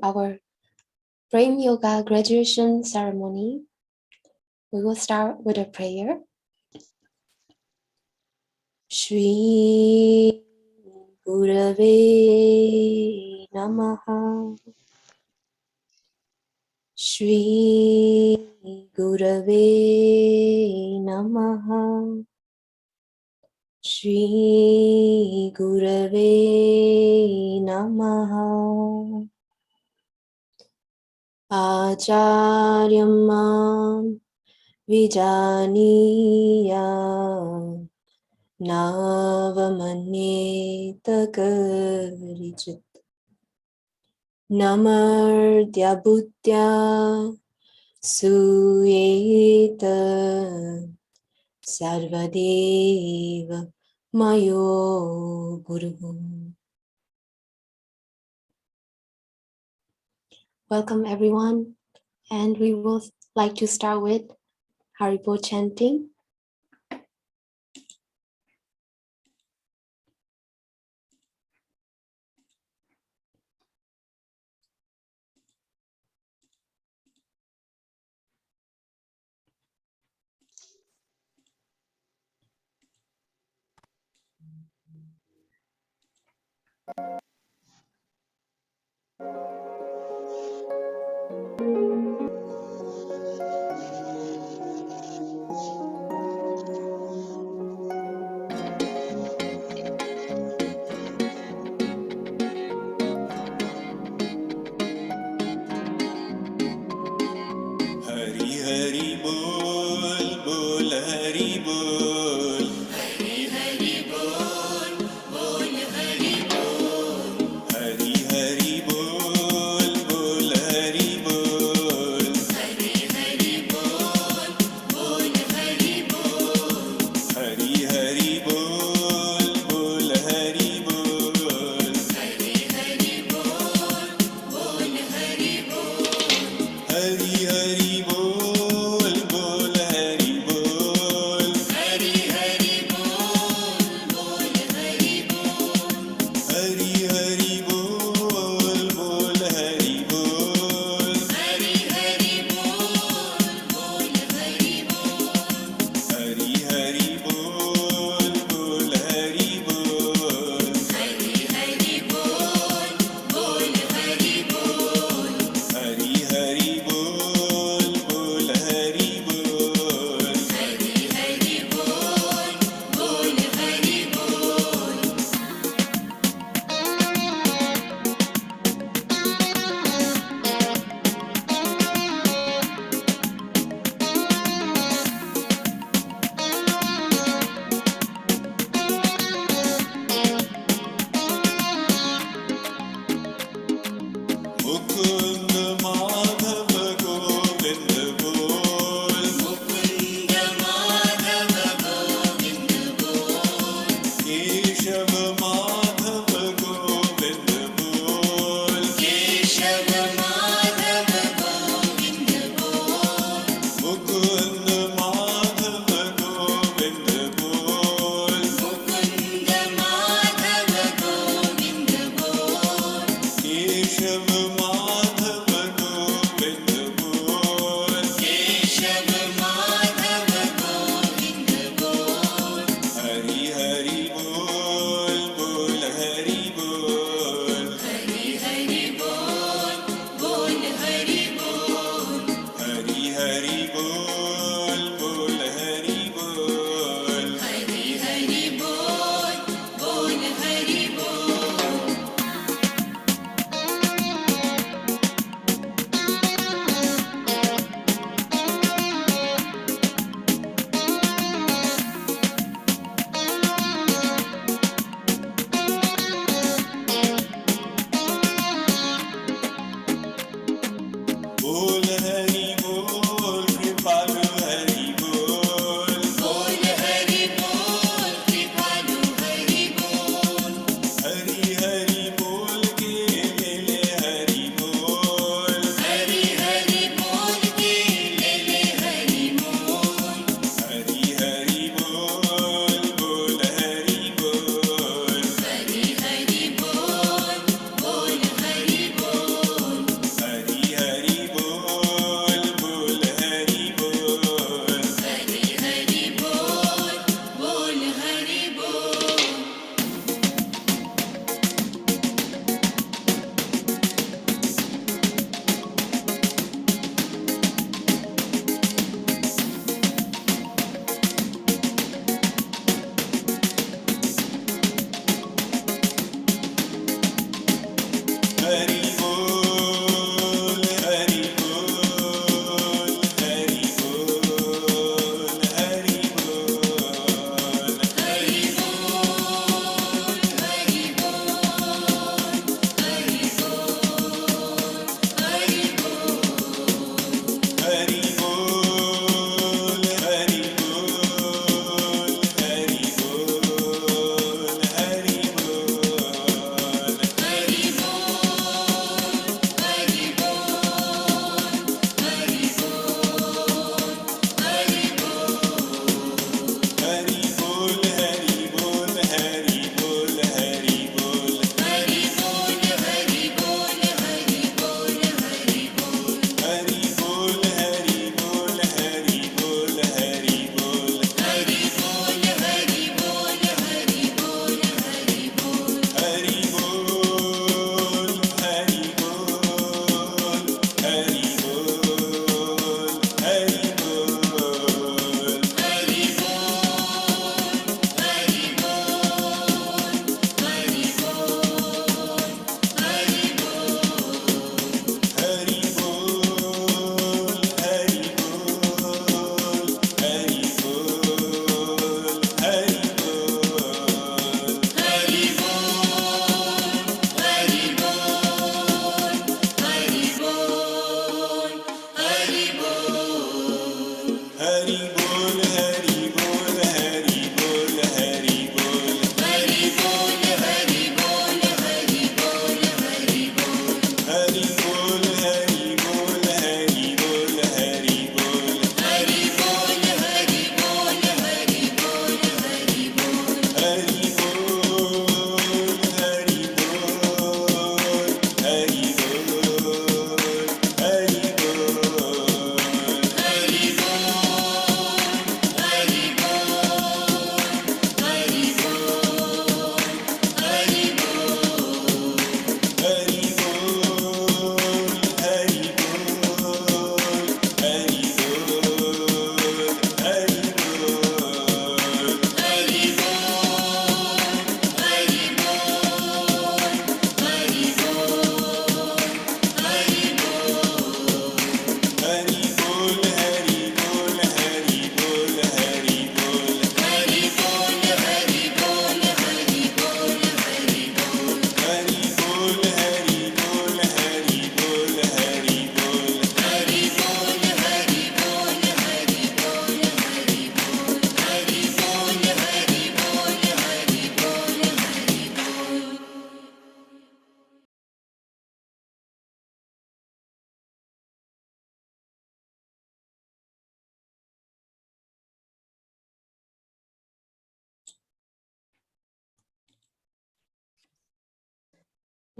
our Prem Yoga graduation ceremony, we will start with a prayer. Shri Gurave Namaha. Shri Gurave Namaha. Shri Gurave Namaha. Acharyam Vijaniya Navamanyeta Karijit Namardya Buddhya Suyeta Sarvadeva Mayo Guru. Welcome everyone, and we will like to start with Haribo chanting.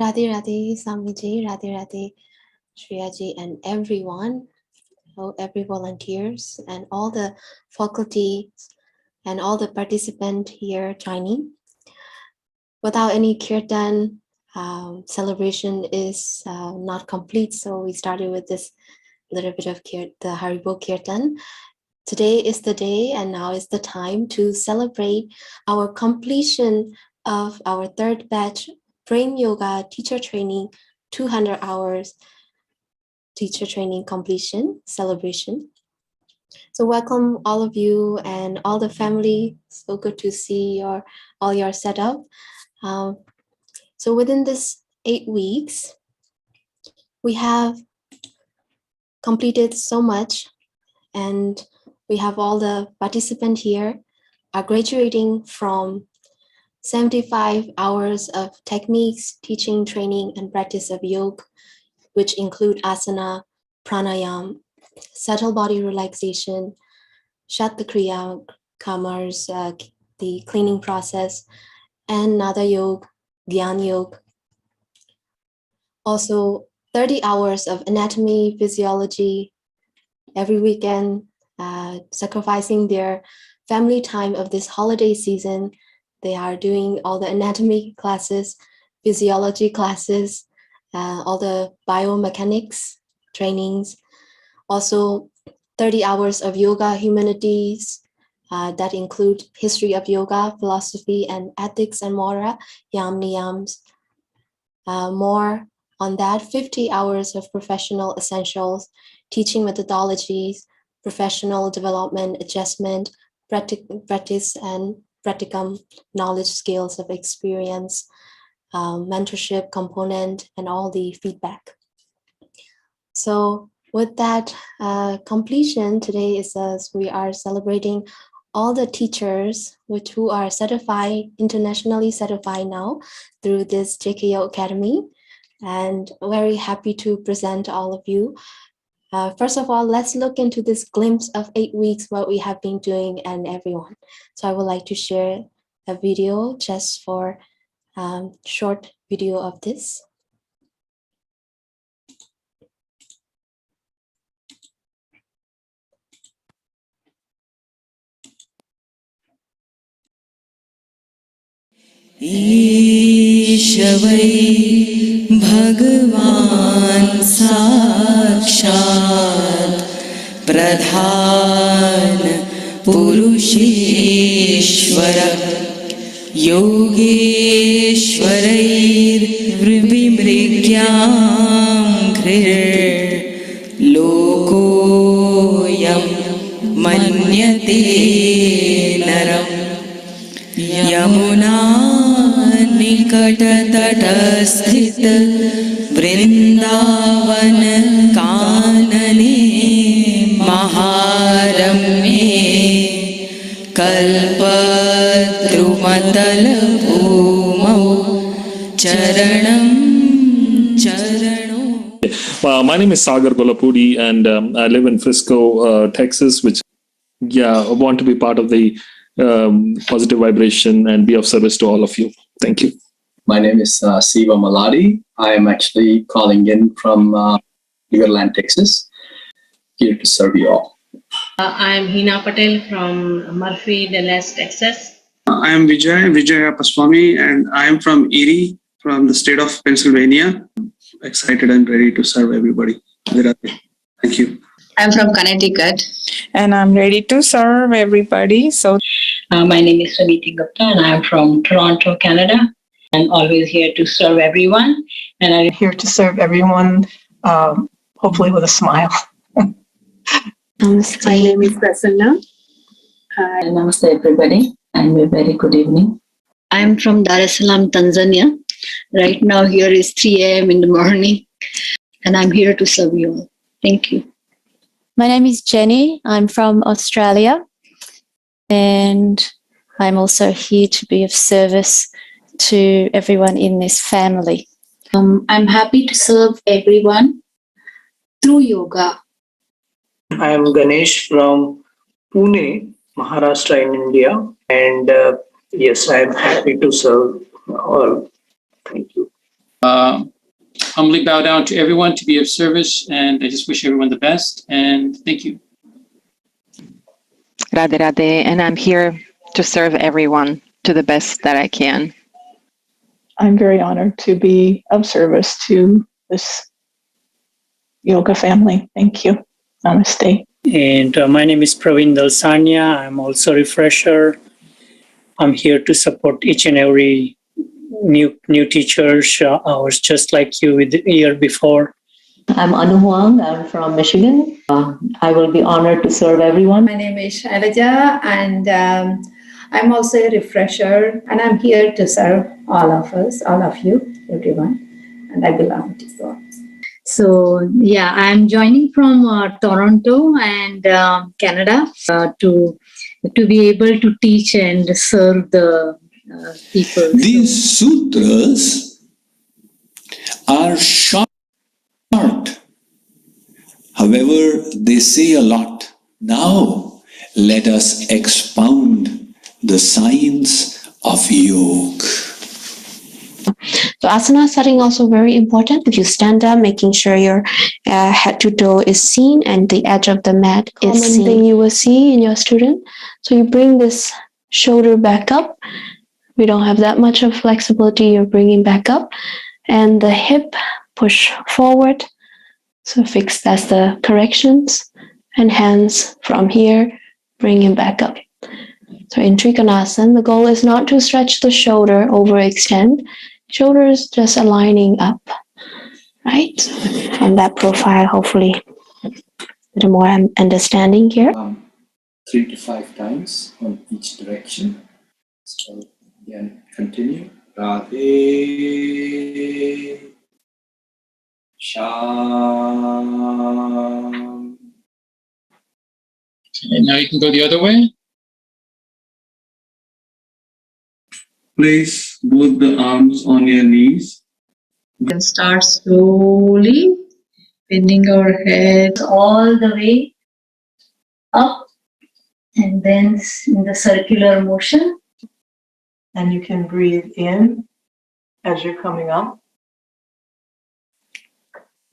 Radhe Radhe, Swamiji, Radhe Radhe, Shriyaji, and everyone, every volunteers, and all the faculty, and all the participants here joining. Without any kirtan, celebration is not complete, so we started with this little bit of the Haribo Kirtan. Today is the day, and now is the time to celebrate our completion of our third batch Prem Yoga teacher training, 200 hours teacher training completion celebration. So welcome all of you and all the family. So good to see all your setup. So within this 8 weeks, we have completed so much, and we have all the participants here are graduating from 75 hours of techniques, teaching, training, and practice of yoga, which include asana, pranayam, subtle body relaxation, shatakriya, kamars, the cleaning process, and nada yoga, gyan yoga. Also, 30 hours of anatomy, physiology, every weekend, sacrificing their family time of this holiday season. They are doing all the anatomy classes, physiology classes, all the biomechanics trainings. Also, 30 hours of yoga humanities that include history of yoga, philosophy, and ethics and mora, yam niyams. More on that, 50 hours of professional essentials, teaching methodologies, professional development, adjustment, practice and practicum, knowledge, skills of experience, mentorship component, and all the feedback. So with that completion, today is we are celebrating all the teachers who are certified, internationally certified now through this JKO Academy, and very happy to present all of you. First of all, let's look into this glimpse of 8 weeks, what we have been doing and everyone. So I would like to share a video just for short video of this. ईशवै भगवान् साक्षात् प्रधान पुरुषेश्वर योगेश्वरैर्विमृग्यां लोकोऽयं मन्यते नरम् यमुना निकटतटस्थित वृन्दावन कानने महारम्ये कल्पद्रुमतलभूमौ चरणं चरणो. My name is Sagar Golapudi, and I live in Frisco, Texas, which I want to be part of the positive vibration and be of service to all of you. Thank you. My name is Siva Maladi. I am actually calling in from Sugarland, Texas, here to serve you all. I am Hina Patel from Murphy, Dallas, Texas. I am Vijay Paswami, and I am from Erie, from the state of Pennsylvania. Excited and ready to serve everybody. Thank you. I'm from Connecticut. And I'm ready to serve everybody. So, my name is Samiti Gupta, and I'm from Toronto, Canada. I'm always here to serve everyone. And I'm here to serve everyone, hopefully with a smile. Namaste. My name is Prasanna. Namaste, everybody, and a very good evening. I'm from Dar es Salaam, Tanzania. Right now, here is 3 a.m. in the morning, and I'm here to serve you all. Thank you. My name is Jenny. I'm from Australia, and I'm also here to be of service to everyone in this family. I'm happy to serve everyone through yoga. I am Ganesh from Pune, Maharashtra in India, and yes, I am happy to serve all. Thank you. Humbly bow down to everyone to be of service, and I just wish everyone the best, and thank you. Radhe Radhe, and I'm here to serve everyone to the best that I can. I'm very honored to be of service to this yoga family. Thank you. Namaste. And my name is Praveen Dalsania. I'm also a refresher. I'm here to support each and every new teachers. I was just like you with the year before. I'm Anu Huang. I'm from Michigan. I will be honored to serve everyone. My name is Shailaja, and I'm also a refresher, and I'm here to serve all of us, all of you, everyone, and I belong to God. So yeah, I'm joining from Toronto and Canada to be able to teach and serve the people. These sutras are short. However, they say a lot. Now, let us expound the science of yoga. So asana setting also very important. If you stand up, making sure your head to toe is seen and the edge of the mat is seen. Thing you will see in your student. So you bring this shoulder back up. We don't have that much of flexibility. You're bringing back up, and the hip push forward. So fix, that's the corrections, and hands from here, bringing back up. So in Trikonasana, the goal is not to stretch the shoulder, overextend. Shoulders just aligning up, right? From that profile, hopefully, a little more understanding here. 3 to 5 times on each direction. So again, continue. Radhe. Sham. And now you can go the other way. Place both the arms on your knees. We can start slowly, bending our head all the way up, and then in the circular motion. And you can breathe in as you're coming up.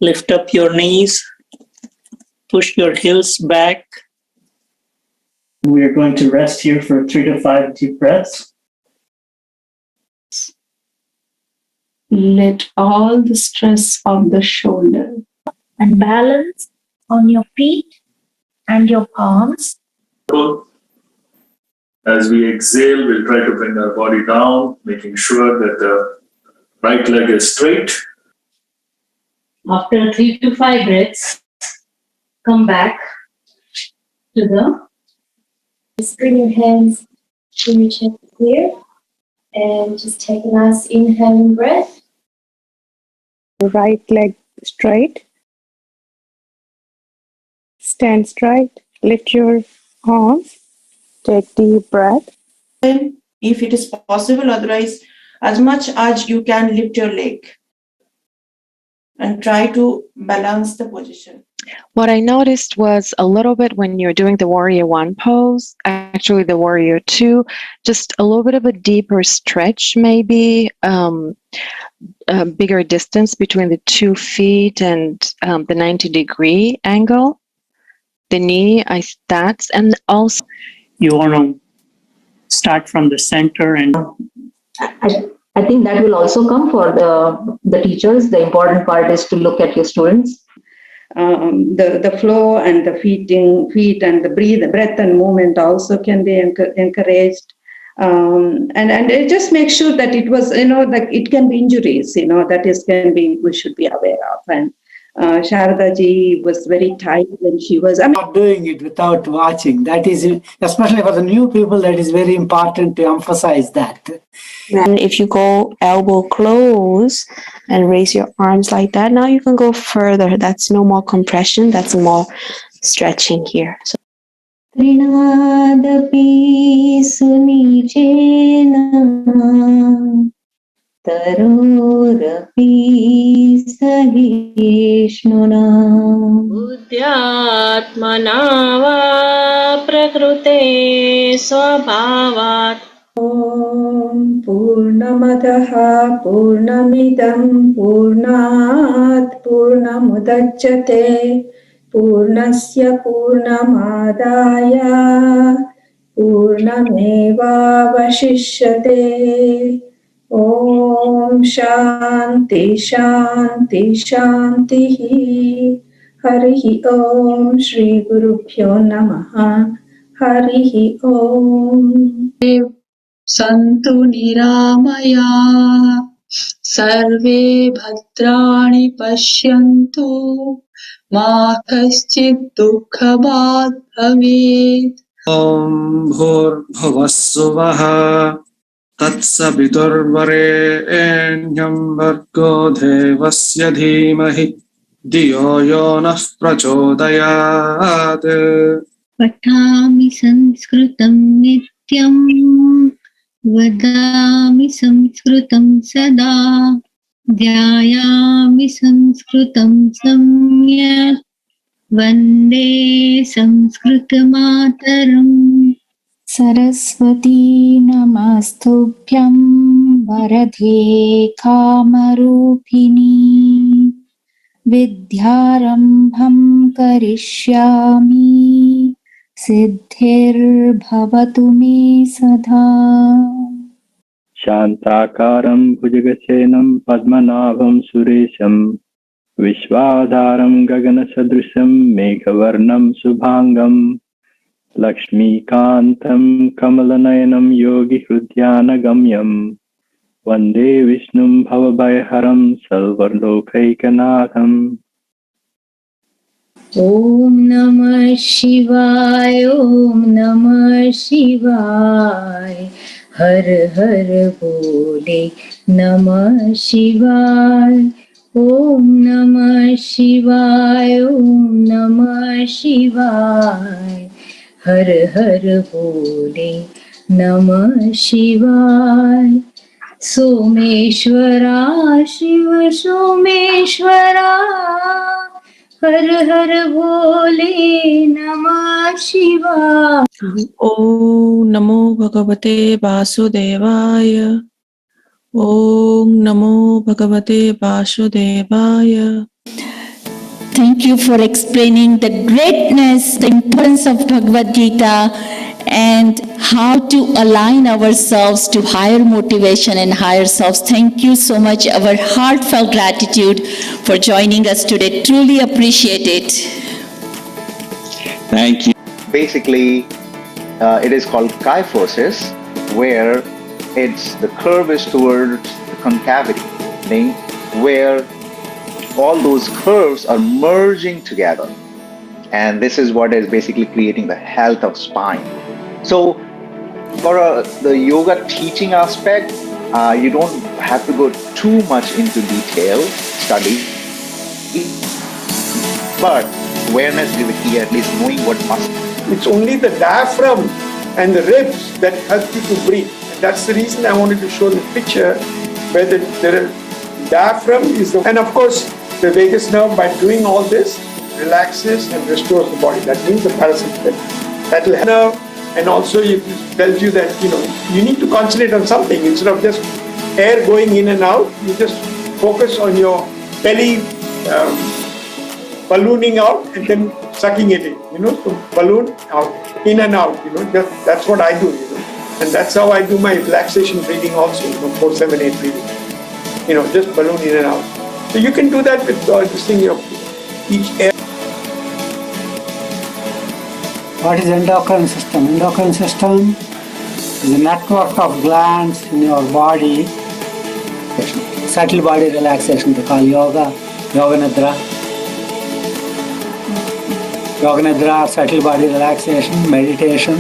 Lift up your knees. Push your heels back. We are going to rest here for 3 to 5 deep breaths. Let all the stress of the shoulder And balance on your feet and your palms. As we exhale, we'll try to bring our body down, making sure that the right leg is straight. After 3 to 5 breaths, come back to the. Just bring your hands to your chest here, and just take a nice inhaling breath. Right leg straight. Stand straight. Lift your arms. Take deep breath. If it is possible, otherwise, as much as you can lift your leg and try to balance the position. What I noticed was a little bit when you're doing the warrior one pose, actually the warrior two, just a little bit of a deeper stretch, maybe a bigger distance between the 2 feet and the 90-degree angle. The knee, that's, and also. You want to start from the center and. I think that will also come for the teachers. The important part is to look at your students. The flow and the feet and the breath and movement also can be encouraged. And just make sure that it was, like it can be injuries, we should be aware of. And Sharada ji was very tight when she was. Not doing it without watching. That is, especially for the new people, that is very important to emphasize that. And if you go elbow close and raise your arms like that, now you can go further. That's no more compression. That's more stretching here. So. Trinadapi sunichena tarorapi sahishnuna Buddhyatmana va prakrute swabhavat. पूर्णमदः पूर्णमिदं पूर्णात् पूर्णमुदच्यते पूर्णस्य पूर्णमादाय पूर्णमेवावशिष्यते ॐ शान्ति शान्ति शान्तिः हरिः ॐ श्रीगुरुभ्यो नमः हरिः ॐ सन्तु निरामया सर्वे भद्राणि पश्यन्तु मा कश्चित् दुःखभाग् भवेत् ॐ भूर्भुवस्सुवः तत्सवितुर्वरेण्यं भर्गो देवस्य धीमहि धियो यो नः प्रचोदयात् पठामि संस्कृतं नित्यं वदामि संस्कृतं सदा ध्यायामि संस्कृतं सम्यक् वन्दे संस्कृतमातरम् सरस्वती नमस्तुभ्यं वरदे कामरूपिणी विद्यारम्भं करिष्यामि सिद्धिर्भवतु मे सदा शान्ताकारं भुजगशयनं पद्मनाभं सुरेशं विश्वाधारं गगनसदृशं मेघवर्णं शुभांगं लक्ष्मीकान्तं कमलनयनं योगिहृद्यानगम्यं वन्दे विष्णुं भवभयहरं सर्वलोकैकनाथम् ॐ नमः शिवाय ॐ नमः शिवाय हर हर बोले नमः शिवाय ॐ नमः शिवाय ॐ नमः शिवाय हर हर बोले नमः शिवाय सोमेश्वरा शिव सोमेश्वरा हर हर भोले नमः शिवाय। ॐ नमो भगवते वासुदेवाय ॐ नमो भगवते वासुदेवाय Thank you for explaining the greatness, the importance of Bhagavad Gita and how to align ourselves to higher motivation and higher selves. Thank you so much. Our heartfelt gratitude for joining us today. Truly appreciate it. Thank you. Basically, it is called kyphosis, where the curve is towards the concavity, meaning where all those curves are merging together. And this is what is basically creating the health of spine. So for the yoga teaching aspect, you don't have to go too much into detail study, but awareness is the key, at least knowing what muscle. It's only the diaphragm and the ribs that help you to breathe. That's the reason I wanted to show the picture where the diaphragm is the, and of course the vagus nerve, by doing all this, relaxes and restores the body. That means the parasympathetic. That will help, and also it tells you that you need to concentrate on something instead of just air going in and out. You just focus on your belly ballooning out and then sucking it in. So balloon out, in and out. That's what I do. And that's how I do my relaxation breathing also. 4-7-8 breathing. Just balloon in and out. So you can do that with this thing. Each air. What is endocrine system? Endocrine system is a network of glands in your body. Subtle body relaxation, they call yoga, yoga nidra. Yoga nidra, subtle body relaxation, meditation,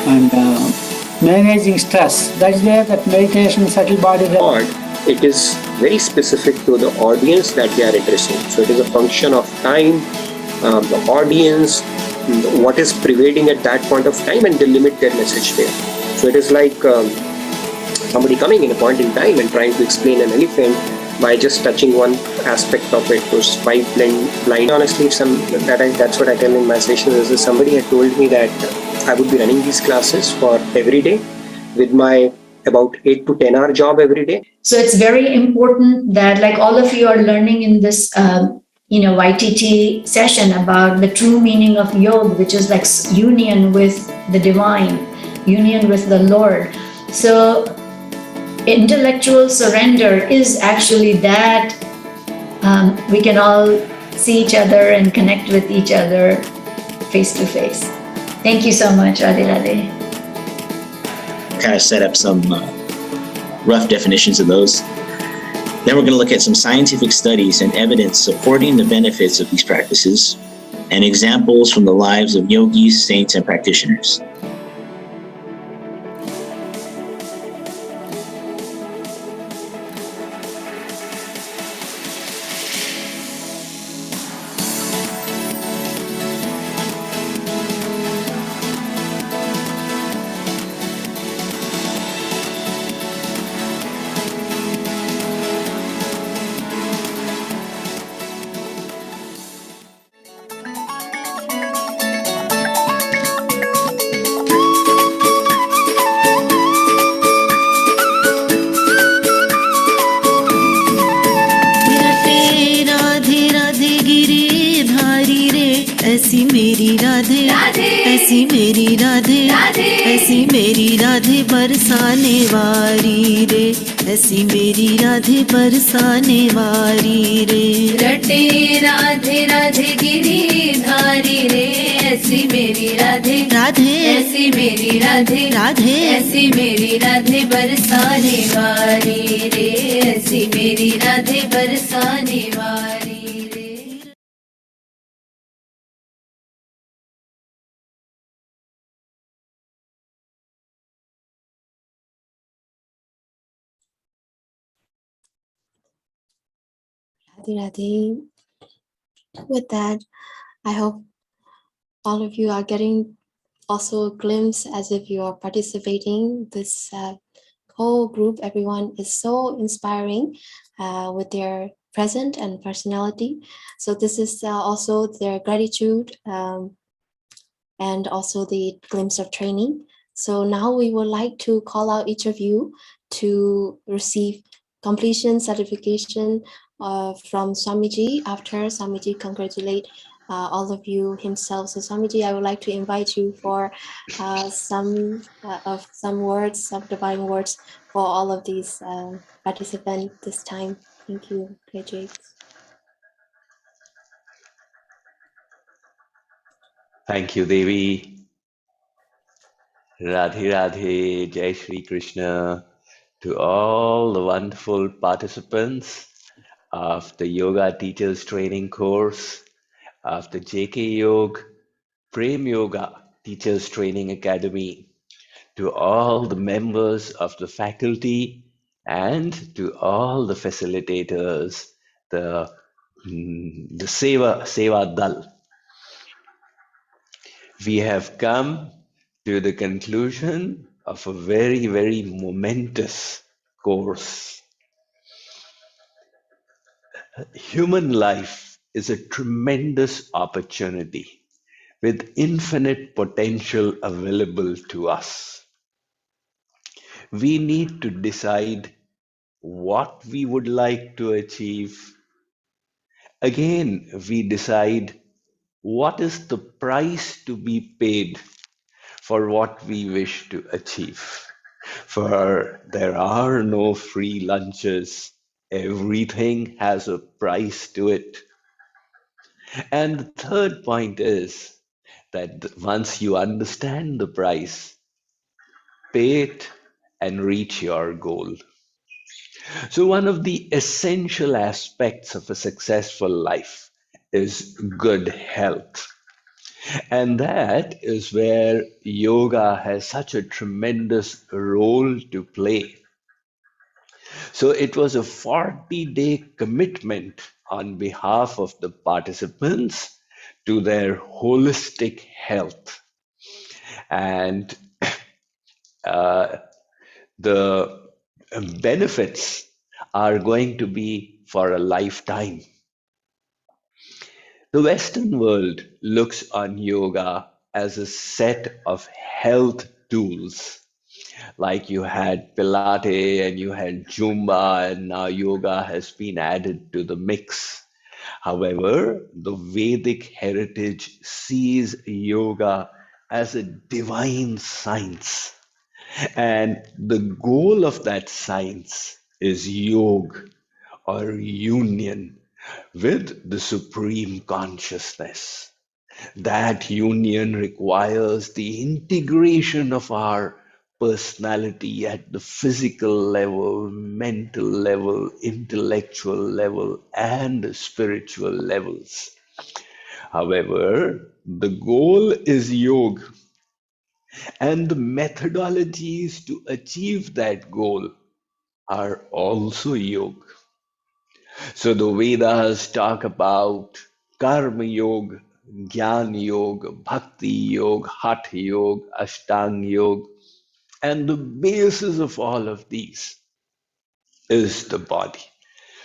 and managing stress. That is where that meditation, subtle body relaxation. It is very specific to the audience that they are addressing. So it is a function of time, the audience, what is prevailing at that point of time, and they limit their message there. So it is like somebody coming in a point in time and trying to explain an elephant by just touching one aspect of it. Those five blind. Honestly, that's what I tell in my sessions. Somebody had told me that I would be running these classes for every day with my about 8 to 10 hour job every day. So it's very important that, like, all of you are learning in this, YTT session about the true meaning of yoga, which is like union with the divine, union with the Lord. So intellectual surrender is actually that we can all see each other and connect with each other face to face. Thank you so much, Radhe Radhe. Kind of set up some rough definitions of those. Then we're going to look at some scientific studies and evidence supporting the benefits of these practices and examples from the lives of yogis, saints, and practitioners. ऐसी मेरी राधे ऐसी मेरी राधे ऐसी मेरी राधे बरसाने वाली रे ऐसी मेरी राधे बरसाने वाली रे रटे राधे राधे गिरिधारी रे ऐसी मेरी राधे राधे ऐसी मेरी राधे राधे ऐसी मेरी राधे बरसाने वाली रे ऐसी मेरी राधे बरसाने वाली रे। Radhe Radhe. With that, I hope all of you are getting also a glimpse as if you are participating. This whole group, everyone is so inspiring with their present and personality. So this is also their gratitude and also the glimpse of training. So now we would like to call out each of you to receive completion certification from Swamiji. After Swamiji congratulate all of you himself. So Swamiji, I would like to invite you for some words, some divine words for all of these participants this time. Thank you, Graduates. Thank you, Devi. Radhe Radhe, Jai Shri Krishna to all the wonderful participants of the Yoga Teachers Training course of the JK Yoga Prem Yoga Teachers Training Academy, to all the members of the faculty and to all the facilitators, the Seva Dal. We have come to the conclusion of a very, very momentous course. Human life is a tremendous opportunity with infinite potential available to us. We need to decide what we would like to achieve. Again, we decide what is the price to be paid for what we wish to achieve. For there are no free lunches. Everything has a price to it. And the third point is that once you understand the price, pay it and reach your goal. So one of the essential aspects of a successful life is good health. And that is where yoga has such a tremendous role to play. So it was a 40-day commitment on behalf of the participants to their holistic health. And the benefits are going to be for a lifetime. The Western world looks on yoga as a set of health tools, Like you had Pilates and you had Zumba, and now yoga has been added to the mix. However, the Vedic heritage sees yoga as a divine science. And the goal of that science is yoga, or union with the supreme consciousness. That union requires the integration of our personality at the physical level, mental level, intellectual level, and spiritual levels. However, the goal is yoga, and the methodologies to achieve that goal are also yoga. So the Vedas talk about Karma Yoga, Jnana Yoga, Bhakti Yoga, Hatha Yoga, Ashtanga Yoga, and the basis of all of these is the body.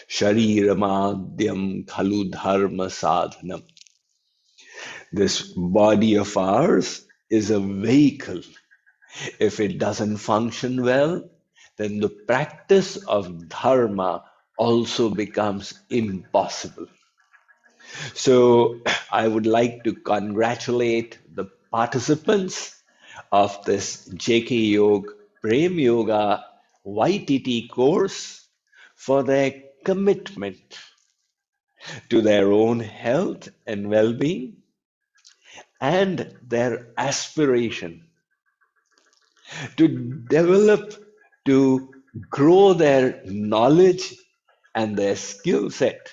Sharira Madhyam Khalu Dharma Sadhanam. This body of ours is a vehicle. If it doesn't function well, then the practice of dharma also becomes impossible. So I would like to congratulate the participants of this JK Yoga Prem Yoga YTT course for their commitment to their own health and well-being and their aspiration to develop, to grow their knowledge and their skill set,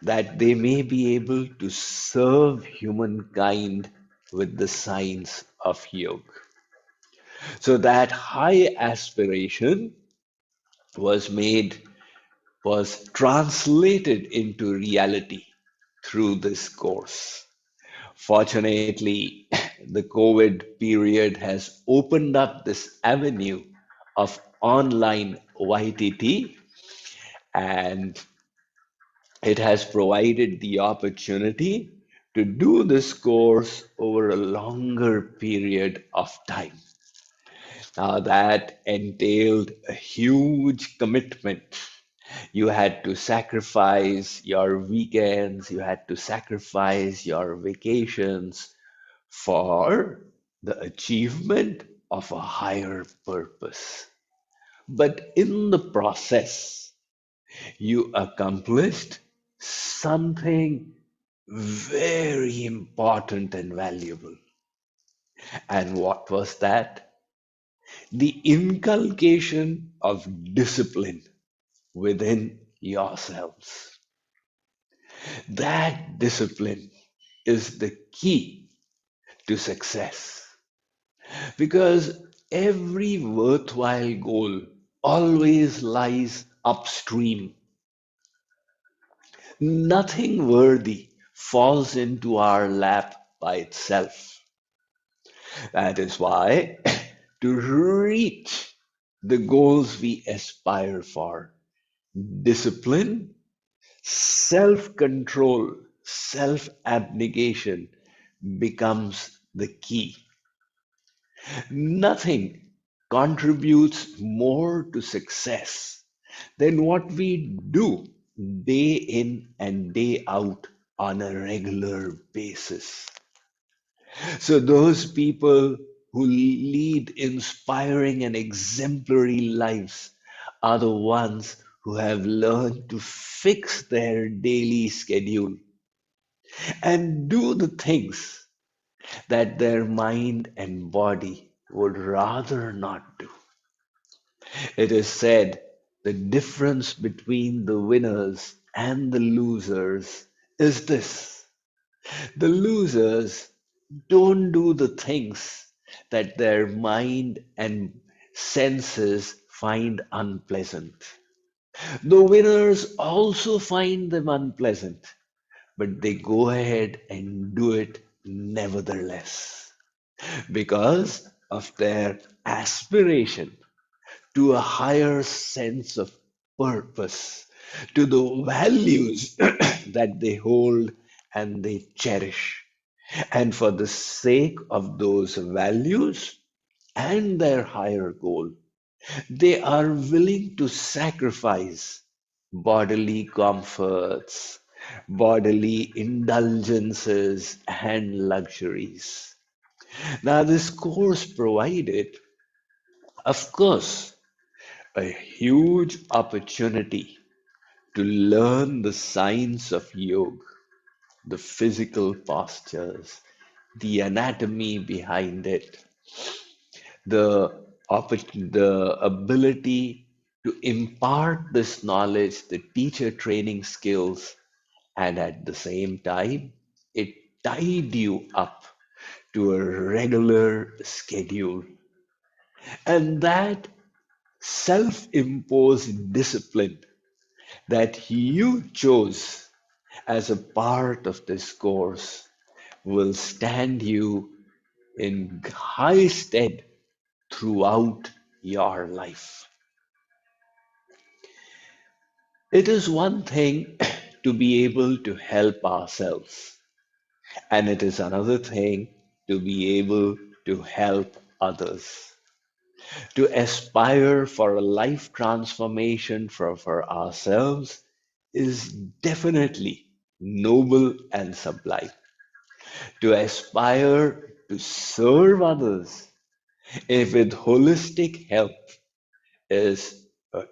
that they may be able to serve humankind with the science of yoga. So that high aspiration was translated into reality through this course. Fortunately, the COVID period has opened up this avenue of online YTT, and it has provided the opportunity to do this course over a longer period of time. Now, that entailed a huge commitment. You had to sacrifice your weekends, you had to sacrifice your vacations for the achievement of a higher purpose. But in the process, you accomplished something very important and valuable. And what was that? The inculcation of discipline within yourselves. That discipline is the key to success, because every worthwhile goal always lies upstream. Nothing worthy falls into our lap by itself. That is why to reach the goals we aspire for, discipline, self-control, self-abnegation becomes the key. Nothing contributes more to success than what we do day in and day out on a regular basis. So those people who lead inspiring and exemplary lives are the ones who have learned to fix their daily schedule and do the things that their mind and body would rather not do. It is said the difference between the winners and the losers is this: the losers don't do the things that their mind and senses find unpleasant. The winners also find them unpleasant, but they go ahead and do it nevertheless because of their aspiration to a higher sense of purpose, to the values that they hold and they cherish. And for the sake of those values and their higher goal. They are willing to sacrifice bodily comforts, bodily indulgences, and luxuries. Now, this course provided, of course, a huge opportunity to learn the science of yoga, the physical postures, the anatomy behind it, the ability to impart this knowledge, the teacher training skills, and at the same time, it tied you up to a regular schedule. And that self imposed discipline that you chose as a part of this course will stand you in high stead throughout your life. It is one thing to be able to help ourselves, and it is another thing to be able to help others. To aspire for a life transformation for ourselves is definitely noble and sublime. To aspire to serve others with holistic help is an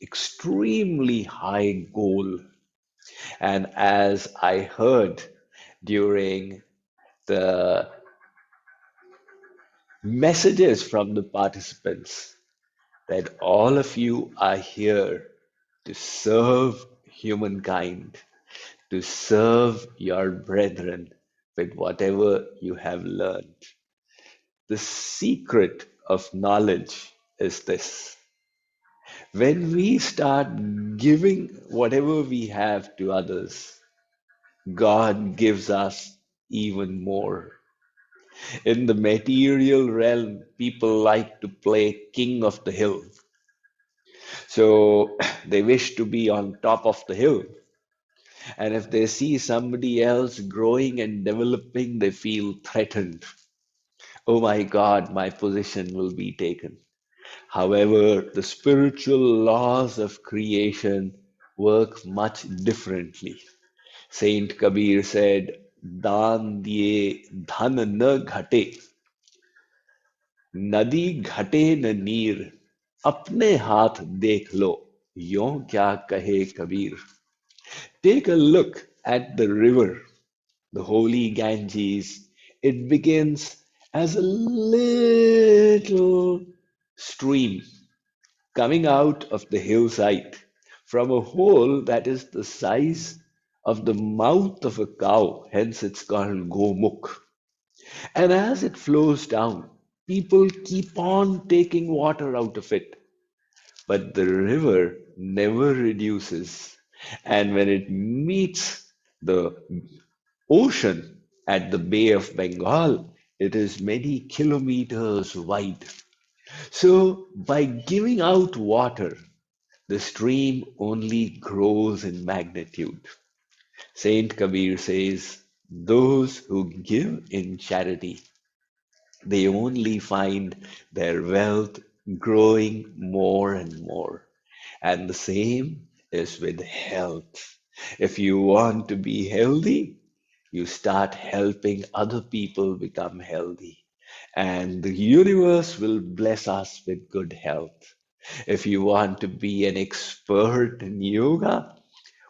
extremely high goal. And as I heard during the messages from the participants, that all of you are here to serve humankind, to serve your brethren with whatever you have learned. The secret of knowledge is this: when we start giving whatever we have to others, God gives us even more. In the material realm, people like to play king of the hill. So they wish to be on top of the hill. And if they see somebody else growing and developing, they feel threatened. Oh my God, my position will be taken. However, the spiritual laws of creation work much differently. Saint Kabir said, "Daan diye dhan na ghate, nadi ghate na neer, apne haath dekh lo, yon kya kahe Kabir." Take a look at the river, the holy Ganges. It begins as a little stream coming out of the hillside from a hole that is the size of the mouth of a cow, hence it's called Gomukh. And as it flows down, people keep on taking water out of it. But the river never reduces. And when it meets the ocean at the Bay of Bengal, it is many kilometers wide. So by giving out water, the stream only grows in magnitude. Saint Kabir says, those who give in charity, they only find their wealth growing more and more. And the same is with health. If you want to be healthy, you start helping other people become healthy. And the universe will bless us with good health. If you want to be an expert in yoga,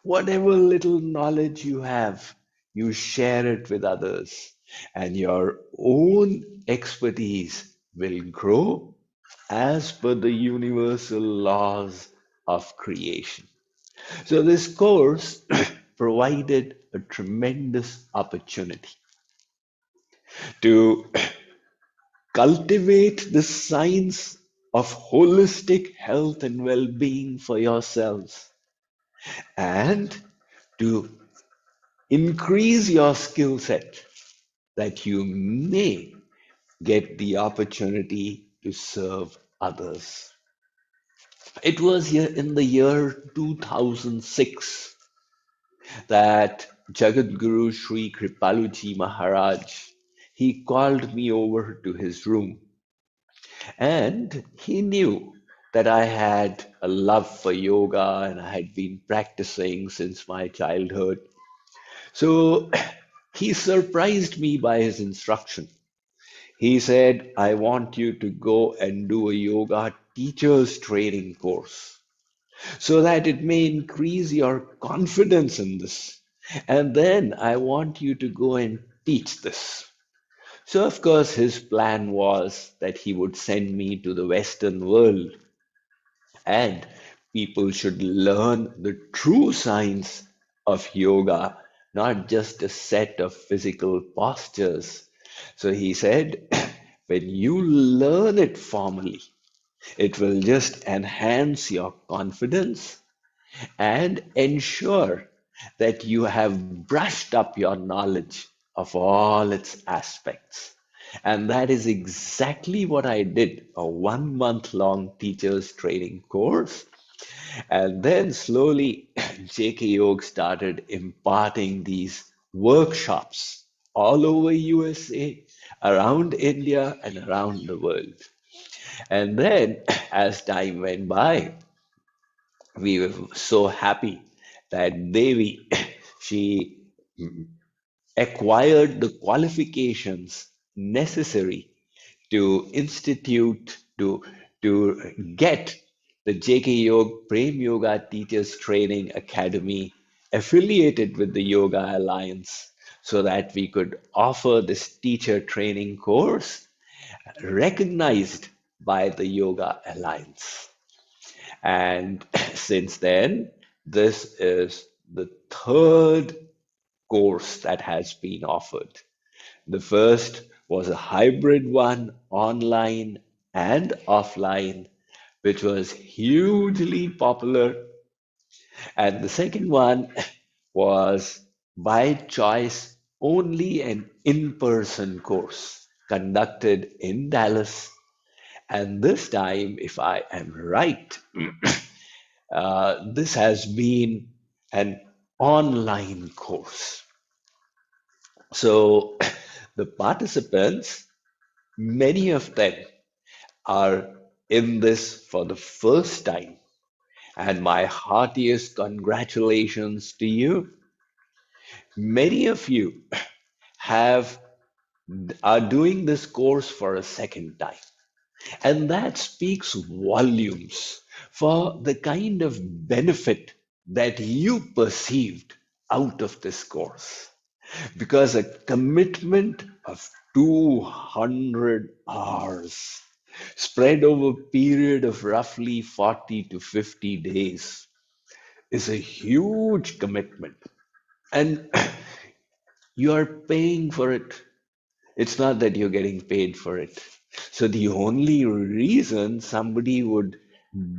whatever little knowledge you have, you share it with others, and your own expertise will grow as per the universal laws of creation. So, this course provided a tremendous opportunity to cultivate the science of holistic health and well being for yourselves, and to increase your skill set that you may get the opportunity to serve others. It was here in the year 2006 that Jagat Guru Sri Kripaluji Maharaj, he called me over to his room, And he knew that I had a love for yoga and I had been practicing since my childhood. So he surprised me by his instruction. He said, I want you to go and do a yoga teacher's training course so that it may increase your confidence in this. And then I want you to go and teach this. So, of course, his plan was that he would send me to the Western world and people should learn the true science of yoga, not just a set of physical postures. So he said, when you learn it formally, it will just enhance your confidence and ensure that you have brushed up your knowledge of all its aspects. And that is exactly what I did, a 1 month long teacher's training course. And then slowly, JK Yog started imparting these workshops all over USA, around India, and around the world. And then, as time went by, we were so happy that Devi, she acquired the qualifications necessary to institute, to get the JK Yoga Prem Yoga Teachers Training Academy affiliated with the Yoga Alliance so that we could offer this teacher training course recognized by the Yoga Alliance. And since then, this is the third course that has been offered. The first was a hybrid one, online and offline, which was hugely popular. And the second one was by choice only an in-person course conducted in Dallas. And this time, if I am right, this has been an online course. So the participants, many of them are in this for the first time. And my heartiest congratulations to you. Many of you are doing this course for a second time. And that speaks volumes for the kind of benefit that you perceived out of this course. Because a commitment of 200 hours spread over a period of roughly 40 to 50 days is a huge commitment. And you are paying for it. It's not that you're getting paid for it. So the only reason somebody would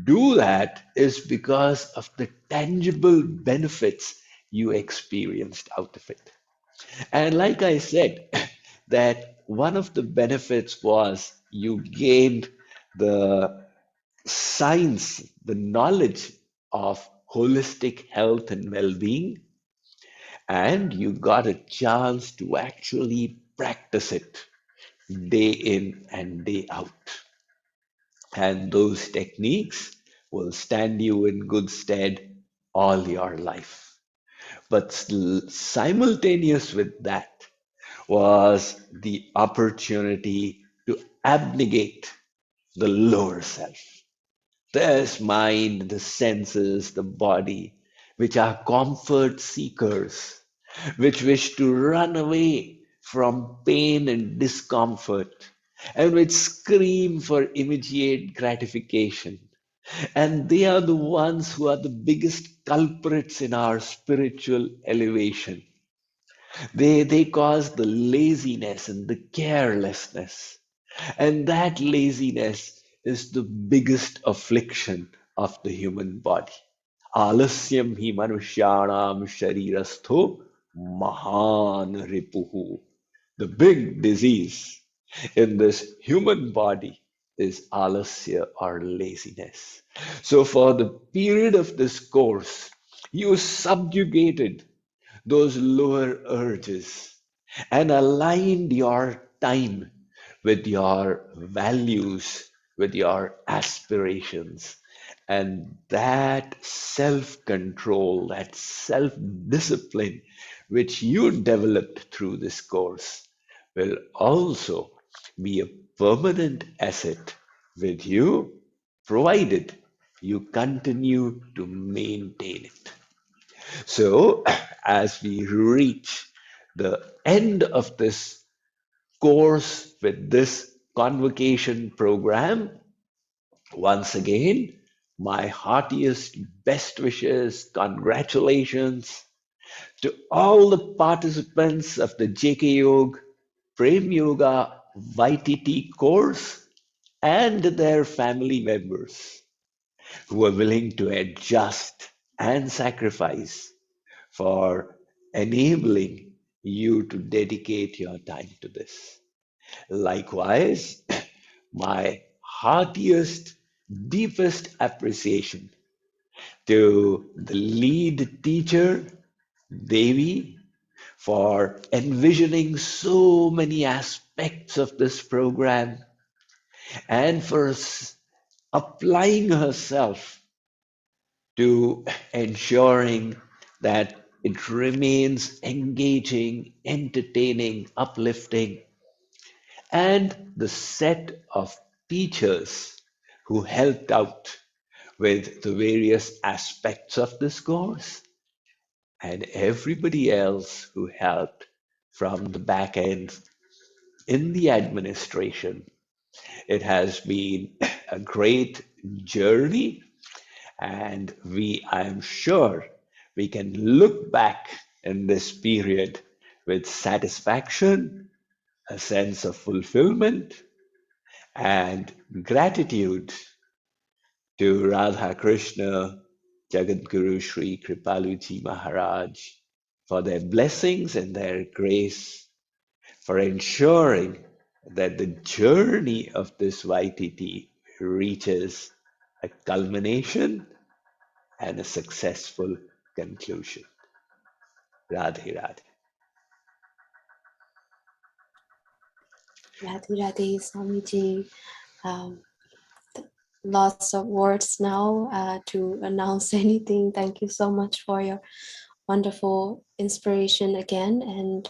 do that is because of the tangible benefits you experienced out of it. And like I said, that one of the benefits was you gained the science, the knowledge of holistic health and well-being, and you got a chance to actually practice it day in and day out. And those techniques will stand you in good stead all your life. But simultaneous with that was the opportunity to abnegate the lower self. This mind, the senses, the body, which are comfort seekers, which wish to run away from pain and discomfort, and which scream for immediate gratification. And they are the ones who are the biggest culprits in our spiritual elevation. They cause the laziness and the carelessness. And that laziness is the biggest affliction of the human body. Alasyam hi manushyanam sharirastho mahan ripuhu. The big disease in this human body is alasya or laziness. So for the period of this course, you subjugated those lower urges and aligned your time with your values with your aspirations. And that self control, that self discipline, which you developed through this course, will also be a permanent asset with you, provided you continue to maintain it. So, as we reach the end of this course with this convocation program, once again, my heartiest best wishes, congratulations to all the participants of the JK Yoga Prem Yoga YTT course and their family members who are willing to adjust and sacrifice for enabling you to dedicate your time to this. Likewise, my heartiest, deepest appreciation to the lead teacher, Devi, for envisioning so many aspects of this program and for applying herself to ensuring that it remains engaging, entertaining, uplifting, and the set of teachers who helped out with the various aspects of this course, and everybody else who helped from the back end in the administration. It has been a great journey, and I am sure we can look back in this period with satisfaction, a sense of fulfillment, and gratitude to Radha Krishna, Jagat Guru Sri Kripaluji Maharaj for their blessings and their grace, for ensuring that the journey of this YTT reaches a culmination and a successful conclusion. Radhe Radhe. Radhe Radhe, Swamiji. Lots of words now to announce anything. Thank you so much for your wonderful inspiration again, and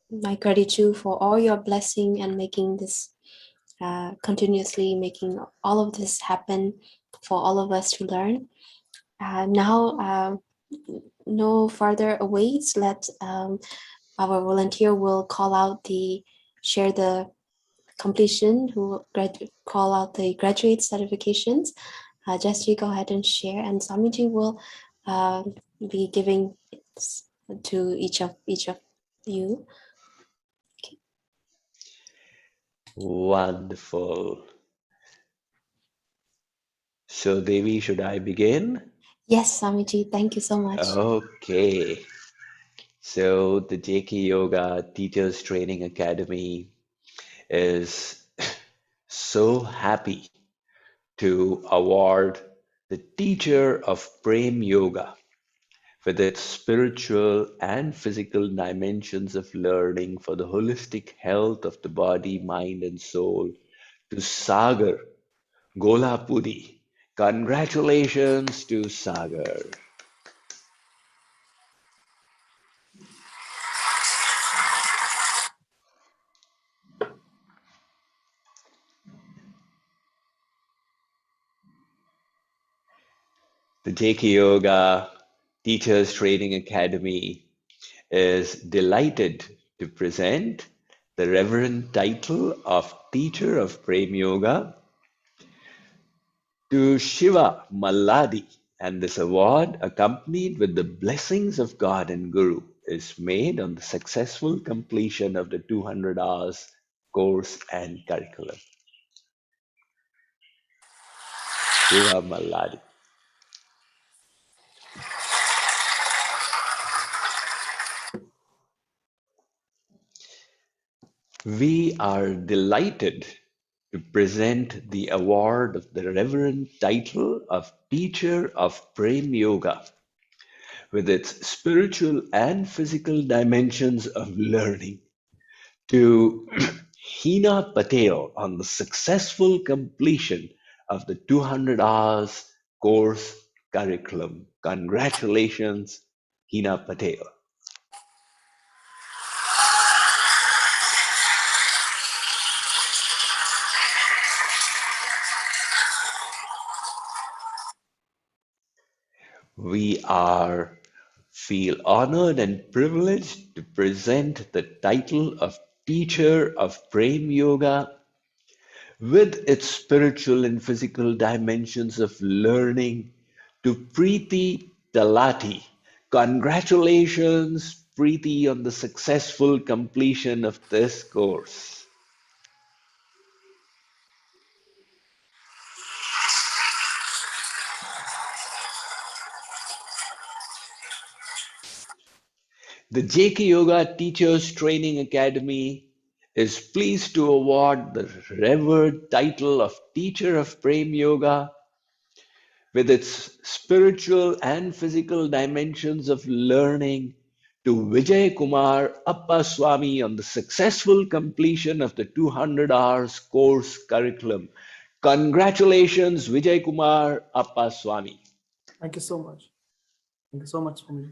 my gratitude for all your blessing and making this continuously making all of this happen for all of us to learn. Now, no further awaits. Let our volunteer will call out share the completion, who call out the graduate certifications. Just go ahead and share, and Swamiji will be giving to each of you. Okay. Wonderful. So Devi, should I begin? Yes, Swamiji, thank you so much. Okay. So the JK Yoga Teachers Training Academy is so happy to award the teacher of Prem Yoga with its spiritual and physical dimensions of learning for the holistic health of the body, mind, and soul to Sagar Golapudi. Congratulations to Sagar. The JK Yoga Teachers Training Academy is delighted to present the reverend title of Teacher of Prem Yoga to Shiva Malladi, and this award, accompanied with the blessings of God and Guru, is made on the successful completion of the 200 hours course and curriculum. Shiva Malladi. We are delighted to present the award of the reverend title of Teacher of Prem Yoga with its spiritual and physical dimensions of learning to Hina Patel on the successful completion of the 200 hours course curriculum. Congratulations, Hina Patel. We feel honored and privileged to present the title of Teacher of Prem Yoga with its spiritual and physical dimensions of learning to Preeti Talati. Congratulations, Preeti, on the successful completion of this course. The JK Yoga Teachers Training Academy is pleased to award the revered title of Teacher of Prem Yoga with its spiritual and physical dimensions of learning to Vijay Kumar Appaswamy on the successful completion of the 200 hours course curriculum. Congratulations, Vijay Kumar Appaswamy. Thank you so much. Thank you so much, Swamiji.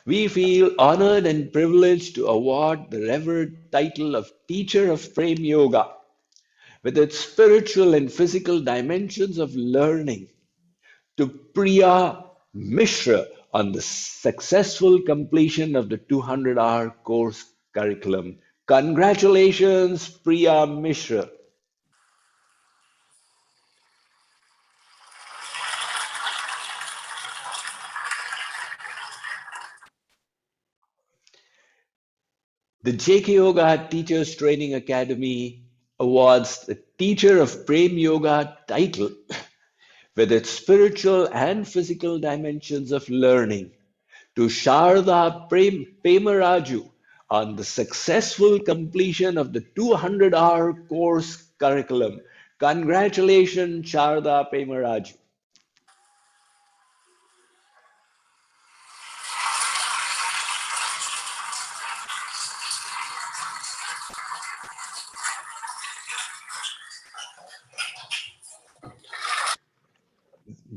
We feel honored and privileged to award the revered title of Teacher of Prem Yoga with its spiritual and physical dimensions of learning to Priya Mishra on the successful completion of the 200-hour course curriculum. Congratulations, Priya Mishra. The JK Yoga Teachers Training Academy awards the Teacher of Prem Yoga title with its spiritual and physical dimensions of learning to Sharda Pemaraju on the successful completion of the 200-hour course curriculum. Congratulations, Sharda Pemaraju.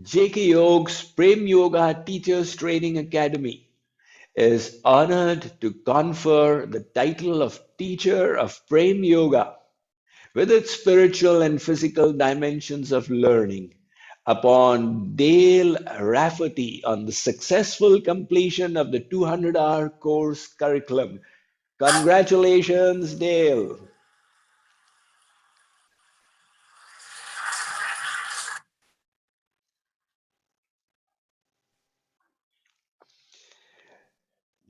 JK Yoga's Prem Yoga Teachers Training Academy is honored to confer the title of Teacher of Prem Yoga with its spiritual and physical dimensions of learning upon Dale Rafferty on the successful completion of the 200-hour course curriculum. Congratulations, Dale.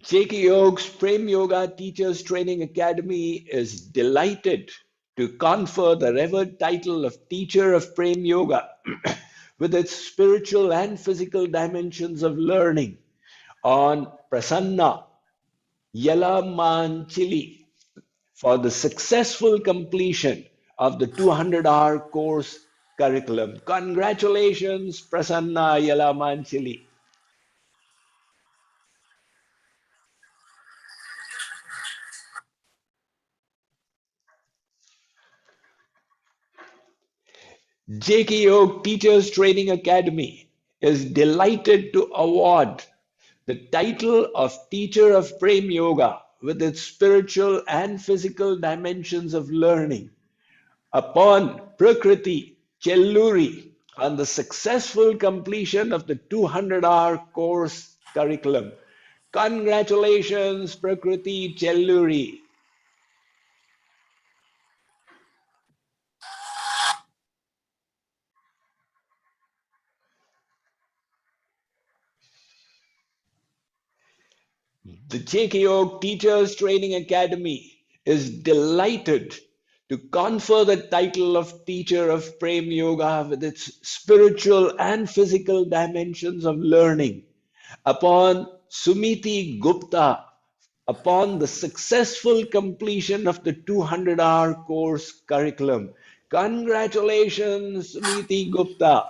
JK Yoga's Prem Yoga Teachers Training Academy is delighted to confer the revered title of Teacher of Prem Yoga with its spiritual and physical dimensions of learning on Prasanna Yalamanchili for the successful completion of the 200-hour course curriculum. Congratulations, Prasanna Yalamanchili. JK Yoga Teachers Training Academy is delighted to award the title of Teacher of Prem Yoga with its spiritual and physical dimensions of learning upon Prakriti Chelluri on the successful completion of the 200-hour course curriculum. Congratulations, Prakriti Chelluri. The JK Yoga Teachers Training Academy is delighted to confer the title of Teacher of Prem Yoga with its spiritual and physical dimensions of learning upon Sumiti Gupta upon the successful completion of the 200-hour course curriculum. Congratulations, Sumiti Gupta.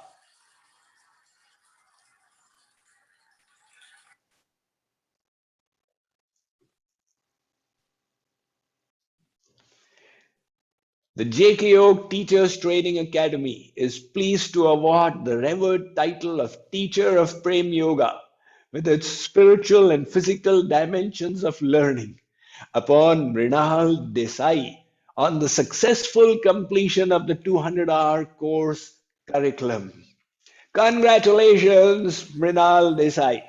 The JKO Teachers Training Academy is pleased to award the revered title of Teacher of Prem Yoga with its spiritual and physical dimensions of learning upon Mrinal Desai on the successful completion of the 200-hour course curriculum. Congratulations, Mrinal Desai.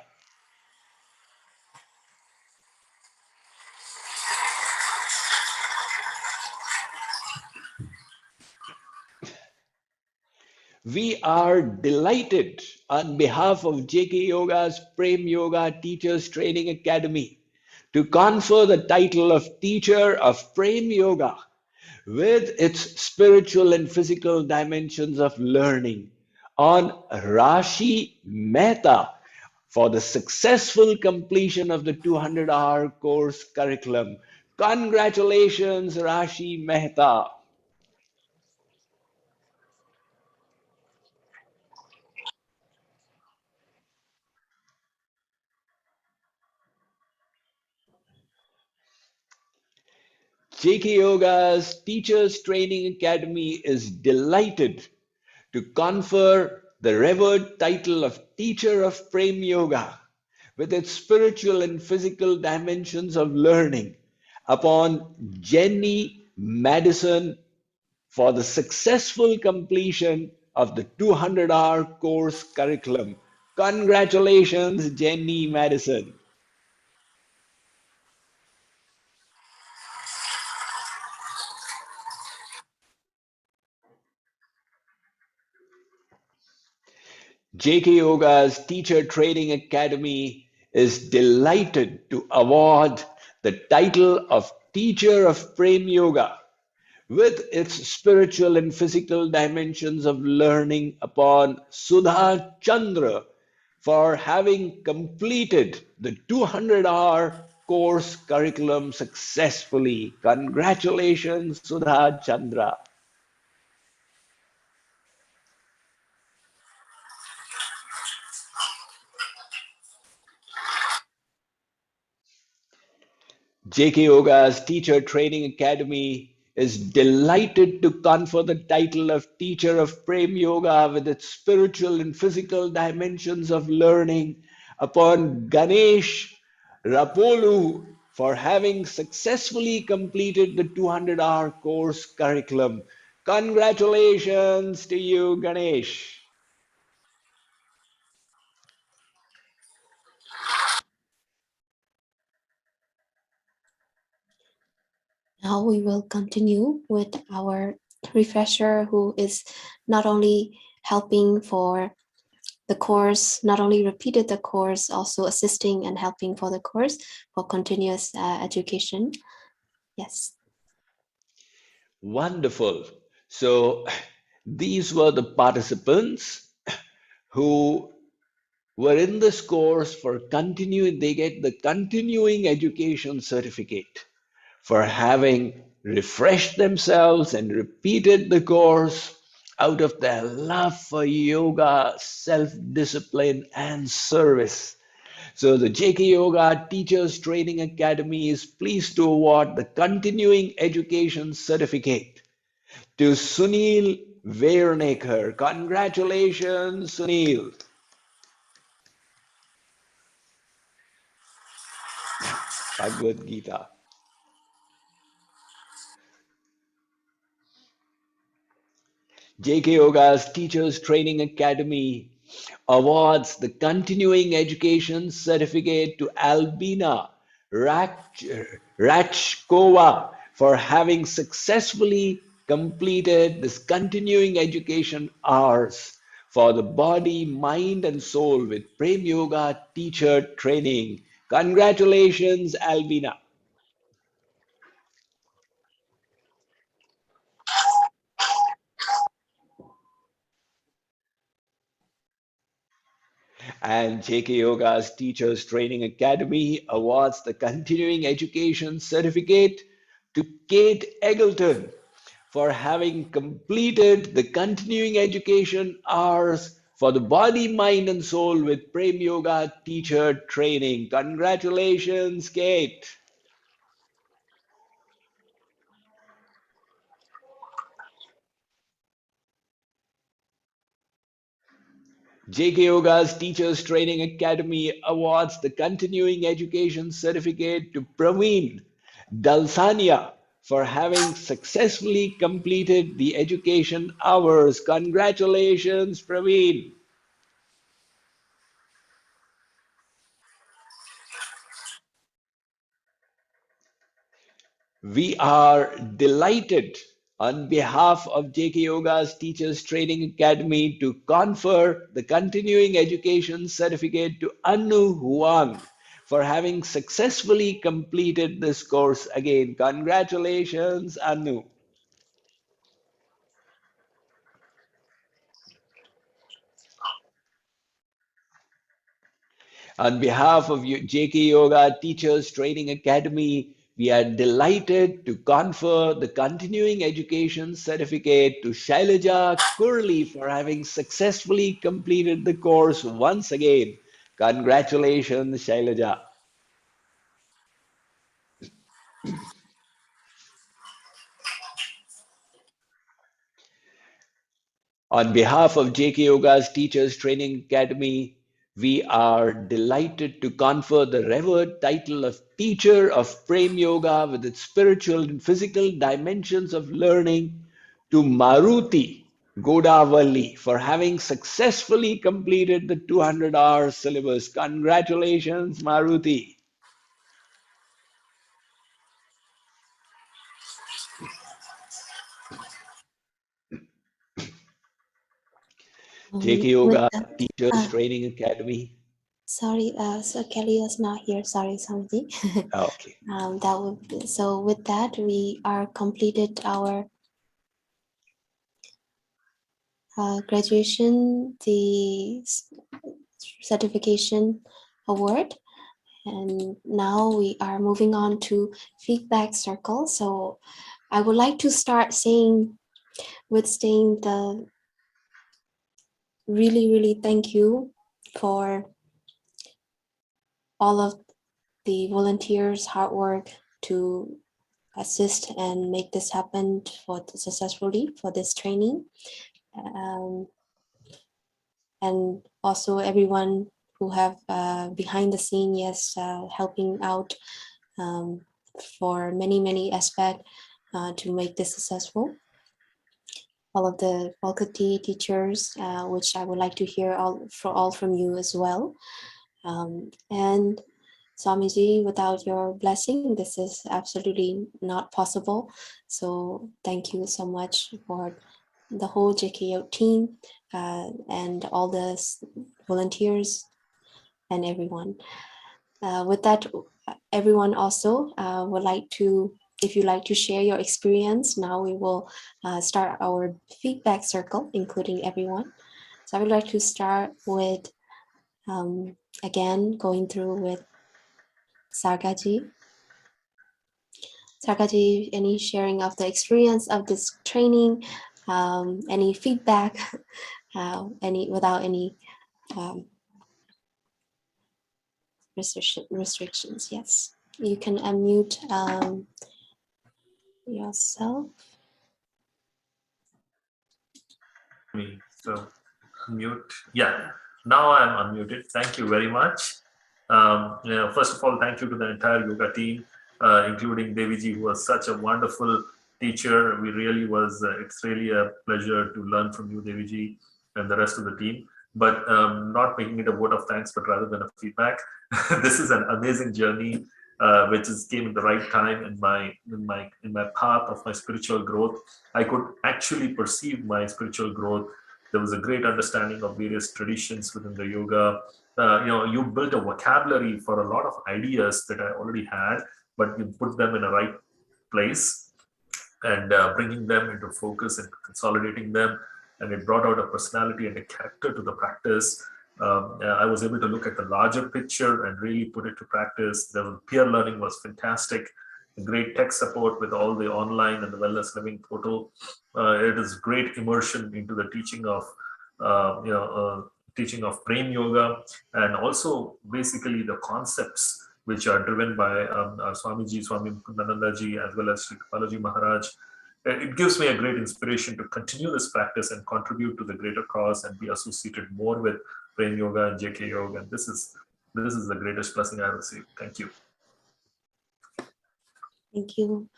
We are delighted on behalf of JK Yoga's Prem Yoga Teachers Training Academy to confer the title of Teacher of Prem Yoga with its spiritual and physical dimensions of learning on Rashi Mehta for the successful completion of the 200-hour course curriculum. Congratulations, Rashi Mehta. JK Yoga's Teachers Training Academy is delighted to confer the revered title of Teacher of Prem Yoga with its spiritual and physical dimensions of learning upon Jenny Madison for the successful completion of the 200-hour course curriculum. Congratulations, Jenny Madison. JK Yoga's Teacher Training Academy is delighted to award the title of Teacher of Prem Yoga with its spiritual and physical dimensions of learning upon Sudha Chandra for having completed the 200-hour course curriculum successfully. Congratulations, Sudha Chandra. JK Yoga's Teacher Training Academy is delighted to confer the title of Teacher of Prem Yoga with its spiritual and physical dimensions of learning upon Ganesh Rapolu for having successfully completed the 200-hour course curriculum. Congratulations to you, Ganesh. Now we will continue with our refresher, who is not only helping for the course, not only repeated the course, also assisting and helping for the course for continuous education. Yes. Wonderful. So these were the participants who were in this course for continuing, they get the continuing education certificate for having refreshed themselves and repeated the course out of their love for yoga, self-discipline, and service. So the JK Yoga Teachers Training Academy is pleased to award the continuing education certificate to Sunil Vairnekar. Congratulations, Sunil. Bhagavad Gita. JK Yoga's Teachers Training Academy awards the continuing education certificate to Albina Rachkova for having successfully completed this continuing education hours for the body, mind, and soul with Prem Yoga teacher training. Congratulations, Albina. And JK Yoga's Teachers Training Academy awards the continuing education certificate to Kate Eggleton for having completed the continuing education hours for the body, mind, and soul with Prem Yoga teacher training. Congratulations, Kate. JK Yoga's Teachers Training Academy awards the Continuing Education Certificate to Praveen Dalsania for having successfully completed the education hours. Congratulations, Praveen. We are delighted on behalf of JK Yoga's Teachers Training Academy to confer the Continuing Education Certificate to Anu Huang for having successfully completed this course. Again, congratulations, Anu. On behalf of JK Yoga Teachers Training Academy, we are delighted to confer the Continuing Education Certificate to Shailaja Kurli for having successfully completed the course once again. Congratulations, Shailaja. On behalf of JK Yoga's Teachers Training Academy, we are delighted to confer the revered title of Teacher of Prem Yoga with its spiritual and physical dimensions of learning to Maruti Godavalli for having successfully completed the 200-hour syllabus. Congratulations, Maruti. JK Yoga Teachers Training Academy. Sorry, so Kelly is not here. Sorry, Swamiji. Okay. That would be, so with that we are completed our graduation, the certification award, and now we are moving on to feedback circle. So I would like to start saying the really thank you for all of the volunteers' hard work to assist and make this happen successfully for this training. And also everyone who have behind the scene, yes, helping out for many aspects to make this successful. All of the faculty, teachers, which I would like to hear all from you as well. And Swamiji, without your blessing, this is absolutely not possible. So thank you so much for the whole JKO team and all the volunteers and everyone. With that, everyone also would like to, if you'd like to share your experience, now we will start our feedback circle, including everyone. So I would like to start with, again, going through with Sargaji. Sargaji, any sharing of the experience of this training, any feedback, without any restrictions? Yes, you can unmute yourself. So unmute. Yeah, now I'm unmuted. Thank you very much. First of all, thank you to the entire yoga team, including Deviji, who was such a wonderful teacher. We really was. It's really a pleasure to learn from you, Deviji, and the rest of the team. But not making it a vote of thanks, but rather than a feedback. This is an amazing journey, which came at the right time in my path of my spiritual growth. I could actually perceive my spiritual growth. There was a great understanding of various traditions within the yoga. You built a vocabulary for a lot of ideas that I already had, but you put them in a right place and bringing them into focus and consolidating them. And it brought out a personality and a character to the practice. I was able to look at the larger picture and really put it to practice. The peer learning was fantastic. Great tech support with all the online and the wellness living portal. It is great immersion into the teaching of Prem Yoga, and also basically the concepts which are driven by our Swamiji, Swami Nanandaji, as well as Sri Kapalaji Maharaj. it gives me a great inspiration to continue this practice and contribute to the greater cause and be associated more with Prem Yoga and JK Yoga. And this is the greatest blessing I have received. Thank you. Thank you.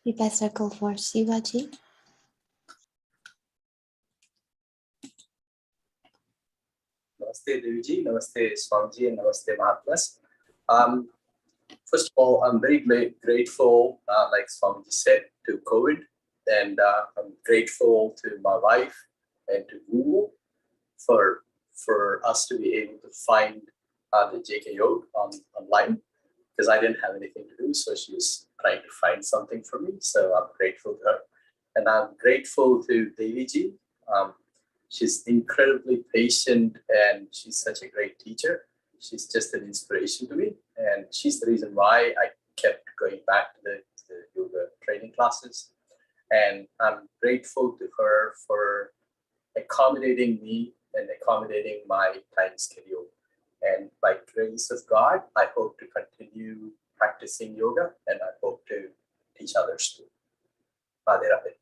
We pass circle for Shivaji. Namaste Deviji, Namaste Swamiji, and Namaste Mahatmas. First of all, I'm very grateful, like Swamiji said, to COVID, and I'm grateful to my wife and to Google for us to be able to find the JK Yoga online, because I didn't have anything to do, so she was trying to find something for me. So I'm grateful to her, and I'm grateful to Deviji. She's incredibly patient, and she's such a great teacher. She's just an inspiration to me, and she's the reason why I kept going back to the yoga training classes. And I'm grateful to her for accommodating me and accommodating my time schedule. And by grace of God, I hope to continue practicing yoga, and I hope to teach others too. Radhe Radhe.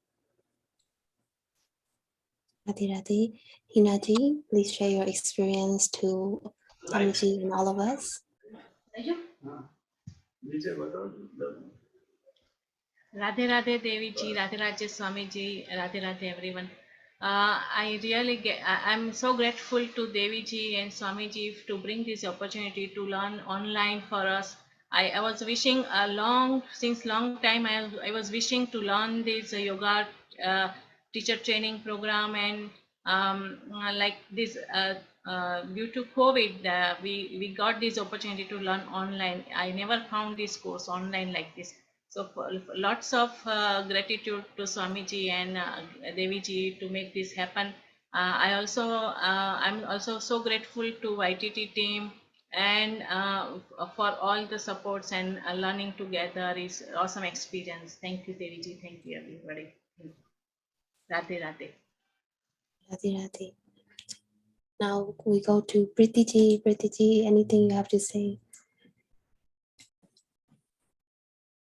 Radhe Radhe. Hinaji, please share your experience to Swamiji and all of us. Radhe Radhe Deviji, Radhe Radhe Swamiji, Radhe Radhe everyone. I'm so grateful to Deviji and Swamiji to bring this opportunity to learn online for us. I was wishing since long time I was wishing to learn this yoga teacher training program, and like this due to COVID we got this opportunity to learn online. I never found this course online like this. So lots of gratitude to Swamiji and Deviji to make this happen. I'm also so grateful to YTT team, and for all the supports and learning together is awesome experience. Thank you Deviji, thank you everybody. Radhe Radhe. Radhe Radhe. Now we go to Pritiji. Pritiji, anything you have to say?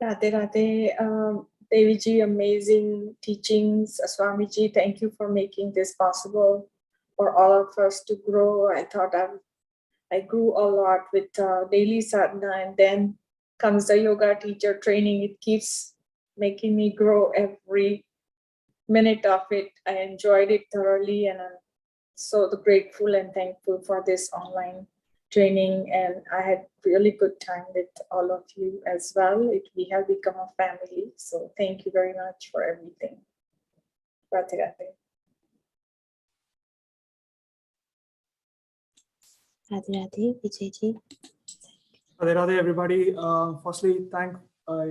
Radhe Radhe. Deviji, amazing teachings. Swamiji, thank you for making this possible for all of us to grow. I thought I grew a lot with daily sadhana, and then comes the yoga teacher training. It keeps making me grow every minute of it. I enjoyed it thoroughly, and I'm so grateful and thankful for this online training, and I had really good time with all of you as well. We have become a family, so thank you very much for everything. Radhe Radhe. Radhe Radhe, Vijayji. Radhe Radhe, everybody. Firstly,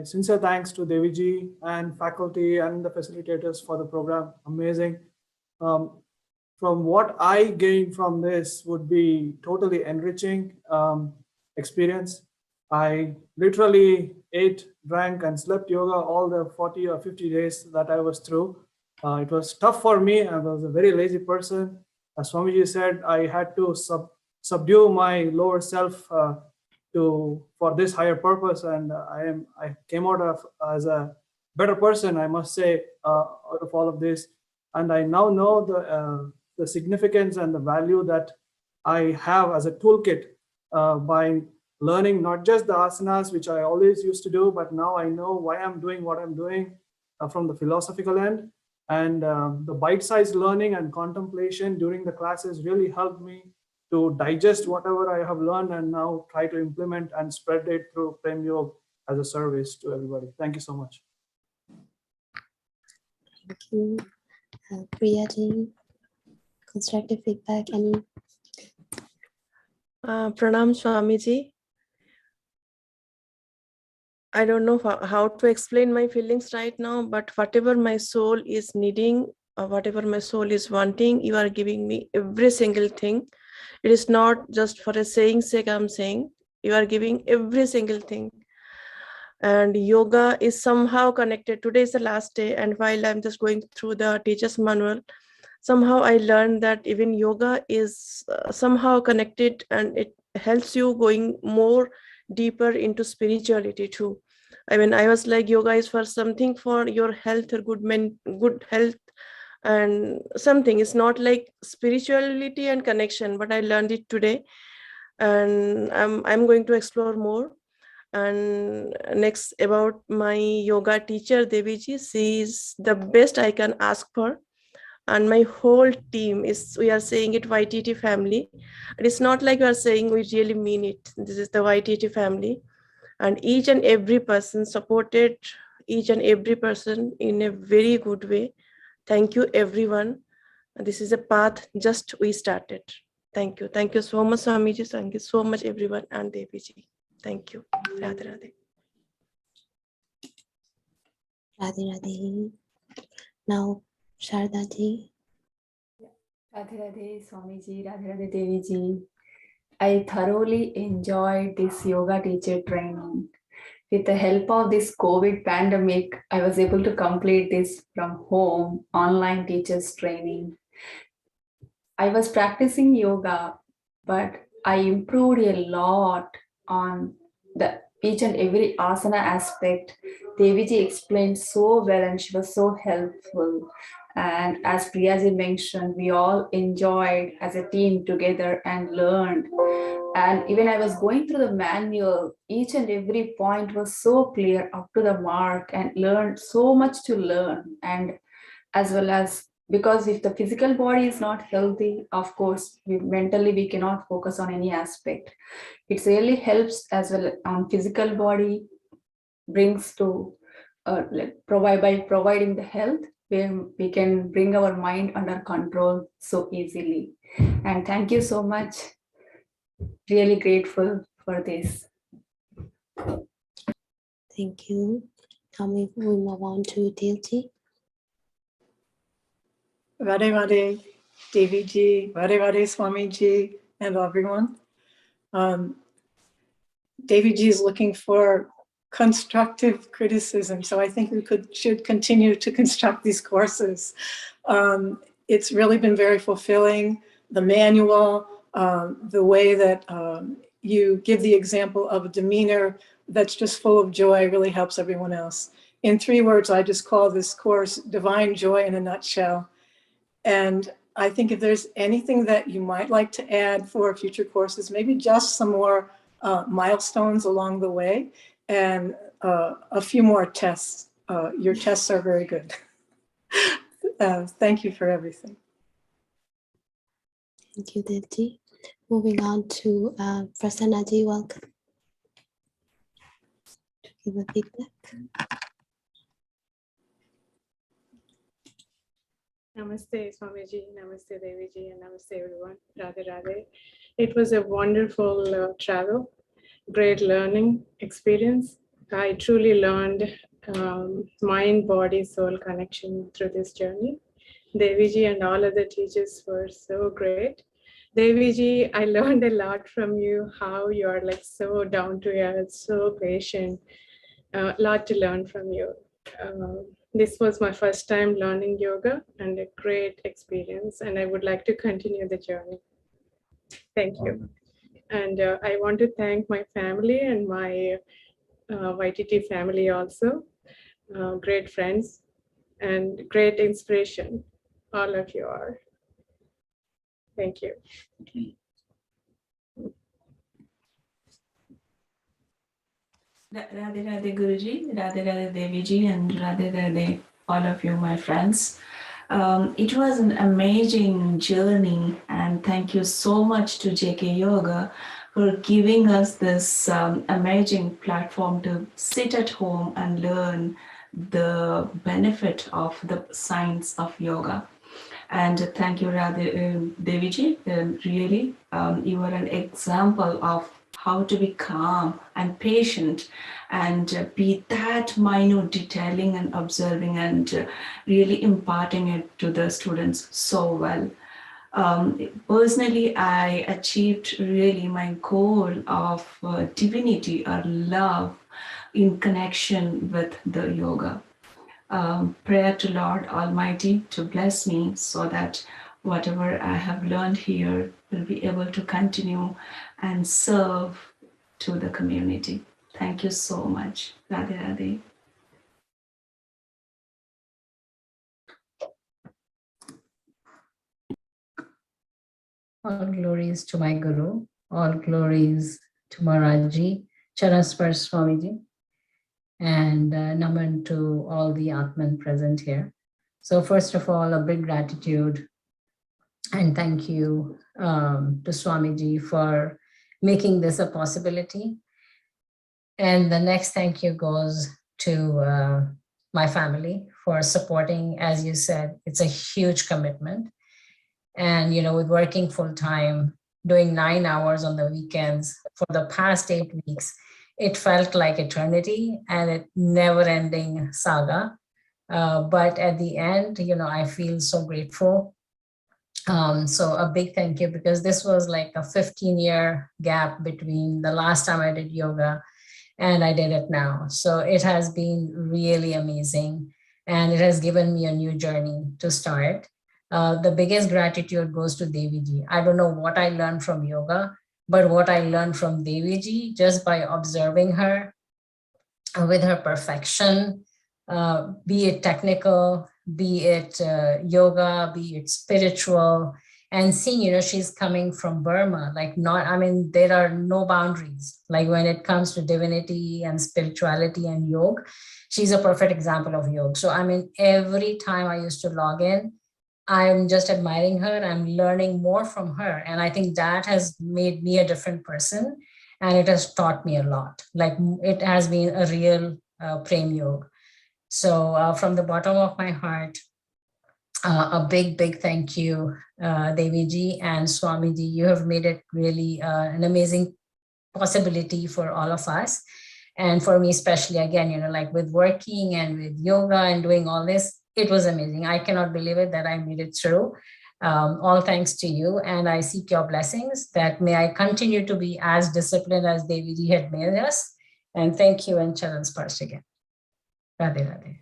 sincere thanks to Deviji and faculty and the facilitators for the program. Amazing. From what I gained from this would be totally enriching experience. I literally ate, drank, and slept yoga all the 40 or 50 days that I was through. It was tough for me. I was a very lazy person. As Swamiji said, I had to subdue my lower self for this higher purpose, and I came out as a better person, I must say, out of all of this. And I now know the significance and the value that I have as a toolkit by learning not just the asanas, which I always used to do, but now I know why I'm doing what I'm doing from the philosophical end. And the bite-sized learning and contemplation during the classes really helped me to digest whatever I have learned and now try to implement and spread it through Prem Yoga as a service to everybody. Thank you so much. Thank you. Priyaji, constructive feedback, any? Pranam Swamiji. I don't know how to explain my feelings right now, but whatever my soul is needing, whatever my soul is wanting, you are giving me every single thing. It is not just for a saying sake I'm saying. You are giving every single thing. And yoga is somehow connected. Today is the last day, and while I'm just going through the teacher's manual, somehow I learned that even yoga is somehow connected, and it helps you going more deeper into spirituality too. I mean, I was like, yoga is for something for your health or good health and something. It's not like spirituality and connection, but I learned it today, and I'm going to explore more. And next, about my yoga teacher Deviji, she is the best I can ask for. And my whole team is, we are saying it YTT family. And it's not like we are saying, we really mean it. This is the YTT family. And each and every person supported each and every person in a very good way. Thank you, everyone. This is a path just we started. Thank you. Thank you so much, Swamiji. Thank you so much, everyone, and Deviji. Thank you. Radhe Radhe. Radhe Radhe. Now, Sharda ji. Radhe Radhe, Swamiji, Radhe Radhe, Devi ji. I thoroughly enjoyed this yoga teacher training. With the help of this COVID pandemic, I was able to complete this from home, online teachers training. I was practicing yoga, but I improved a lot on the each and every asana aspect. Deviji explained so well and she was so helpful. And as Priyaji mentioned, we all enjoyed as a team together and learned. And even I was going through the manual, each and every point was so clear, up to the mark, and learned so much to learn. And as well as, because if the physical body is not healthy, of course, mentally we cannot focus on any aspect. It really helps as well on physical body, brings to by providing the health, where we can bring our mind under control so easily. And thank you so much. Really grateful for this. Thank you. Now we move on to Dilji. Radhe Radhe, Devi ji, Radhe Radhe, Swamiji, and everyone. Devi ji is looking for constructive criticism, so I think we should continue to construct these courses. It's really been very fulfilling. The manual, the way that you give the example of a demeanor that's just full of joy really helps everyone else. In 3 words, I just call this course Divine Joy in a Nutshell. And I think if there's anything that you might like to add for future courses, maybe just some more milestones along the way and a few more tests. Your tests are very good. Thank you for everything. Thank you, Dilji. Moving on to Prasanna ji, welcome to give a feedback. Namaste, Swamiji, Namaste, Deviji, and Namaste, everyone. Radhe Radhe. It was a wonderful travel, great learning experience. I truly learned mind, body, soul connection through this journey. Deviji and all other teachers were so great. Deviji, I learned a lot from you, how you are like so down to earth, so patient. A lot to learn from you. This was my first time learning yoga and a great experience, and I would like to continue the journey. Thank you. And I want to thank my family and my YTT family also. Great friends and great inspiration. All of you are. Thank you. Radhe Radhe Guruji, Radhe Radhe Deviji, and Radhe Radhe all of you, my friends. It was an amazing journey, and thank you so much to JK Yoga for giving us this amazing platform to sit at home and learn the benefit of the science of yoga. And thank you, Radhe Deviji. Really, you are an example of how to be calm and patient and be that minute detailing and observing and really imparting it to the students so well. Personally, I achieved really my goal of divinity or love in connection with the yoga. Prayer to Lord Almighty to bless me so that whatever I have learned here will be able to continue and serve to the community. Thank you so much. Radhe Radhe. All glories to my Guru, all glories to Maharaji, Charaspar Swamiji, and Naman to all the Atman present here. So first of all, a big gratitude and thank you to Swamiji for making this a possibility. And the next thank you goes to my family for supporting. As you said, it's a huge commitment. And, you know, with working full time, doing 9 hours on the weekends for the past 8 weeks, it felt like eternity and a never ending saga. But at the end, you know, I feel so grateful. So a big thank you, because this was like a 15-year gap between the last time I did yoga and I did it now. So it has been really amazing. And it has given me a new journey to start. The biggest gratitude goes to Deviji. I don't know what I learned from yoga, but what I learned from Deviji just by observing her with her perfection, be it technical, be it yoga, be it spiritual, and seeing, you know, she's coming from Burma, like not, I mean, there are no boundaries. Like when it comes to divinity and spirituality and yoga, she's a perfect example of yoga. So, I mean, every time I used to log in, I'm just admiring her. I'm learning more from her. And I think that has made me a different person. And it has taught me a lot. Like it has been a real Prem yoga. So from the bottom of my heart, a big thank you, Deviji and Swamiji. You have made it really an amazing possibility for all of us. And for me, especially, again, you know, like with working and with yoga and doing all this, it was amazing. I cannot believe it that I made it through. All thanks to you. And I seek your blessings that may I continue to be as disciplined as Deviji had made us. And thank you, and Charan Sparsh again. Radhe Radhe.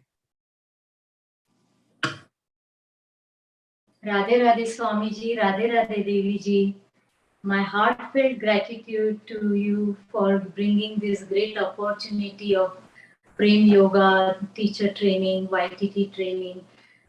Radhe Radhe Swamiji, Radhe Radhe Deviji. My heartfelt gratitude to you for bringing this great opportunity of Prem Yoga teacher training, YTT training.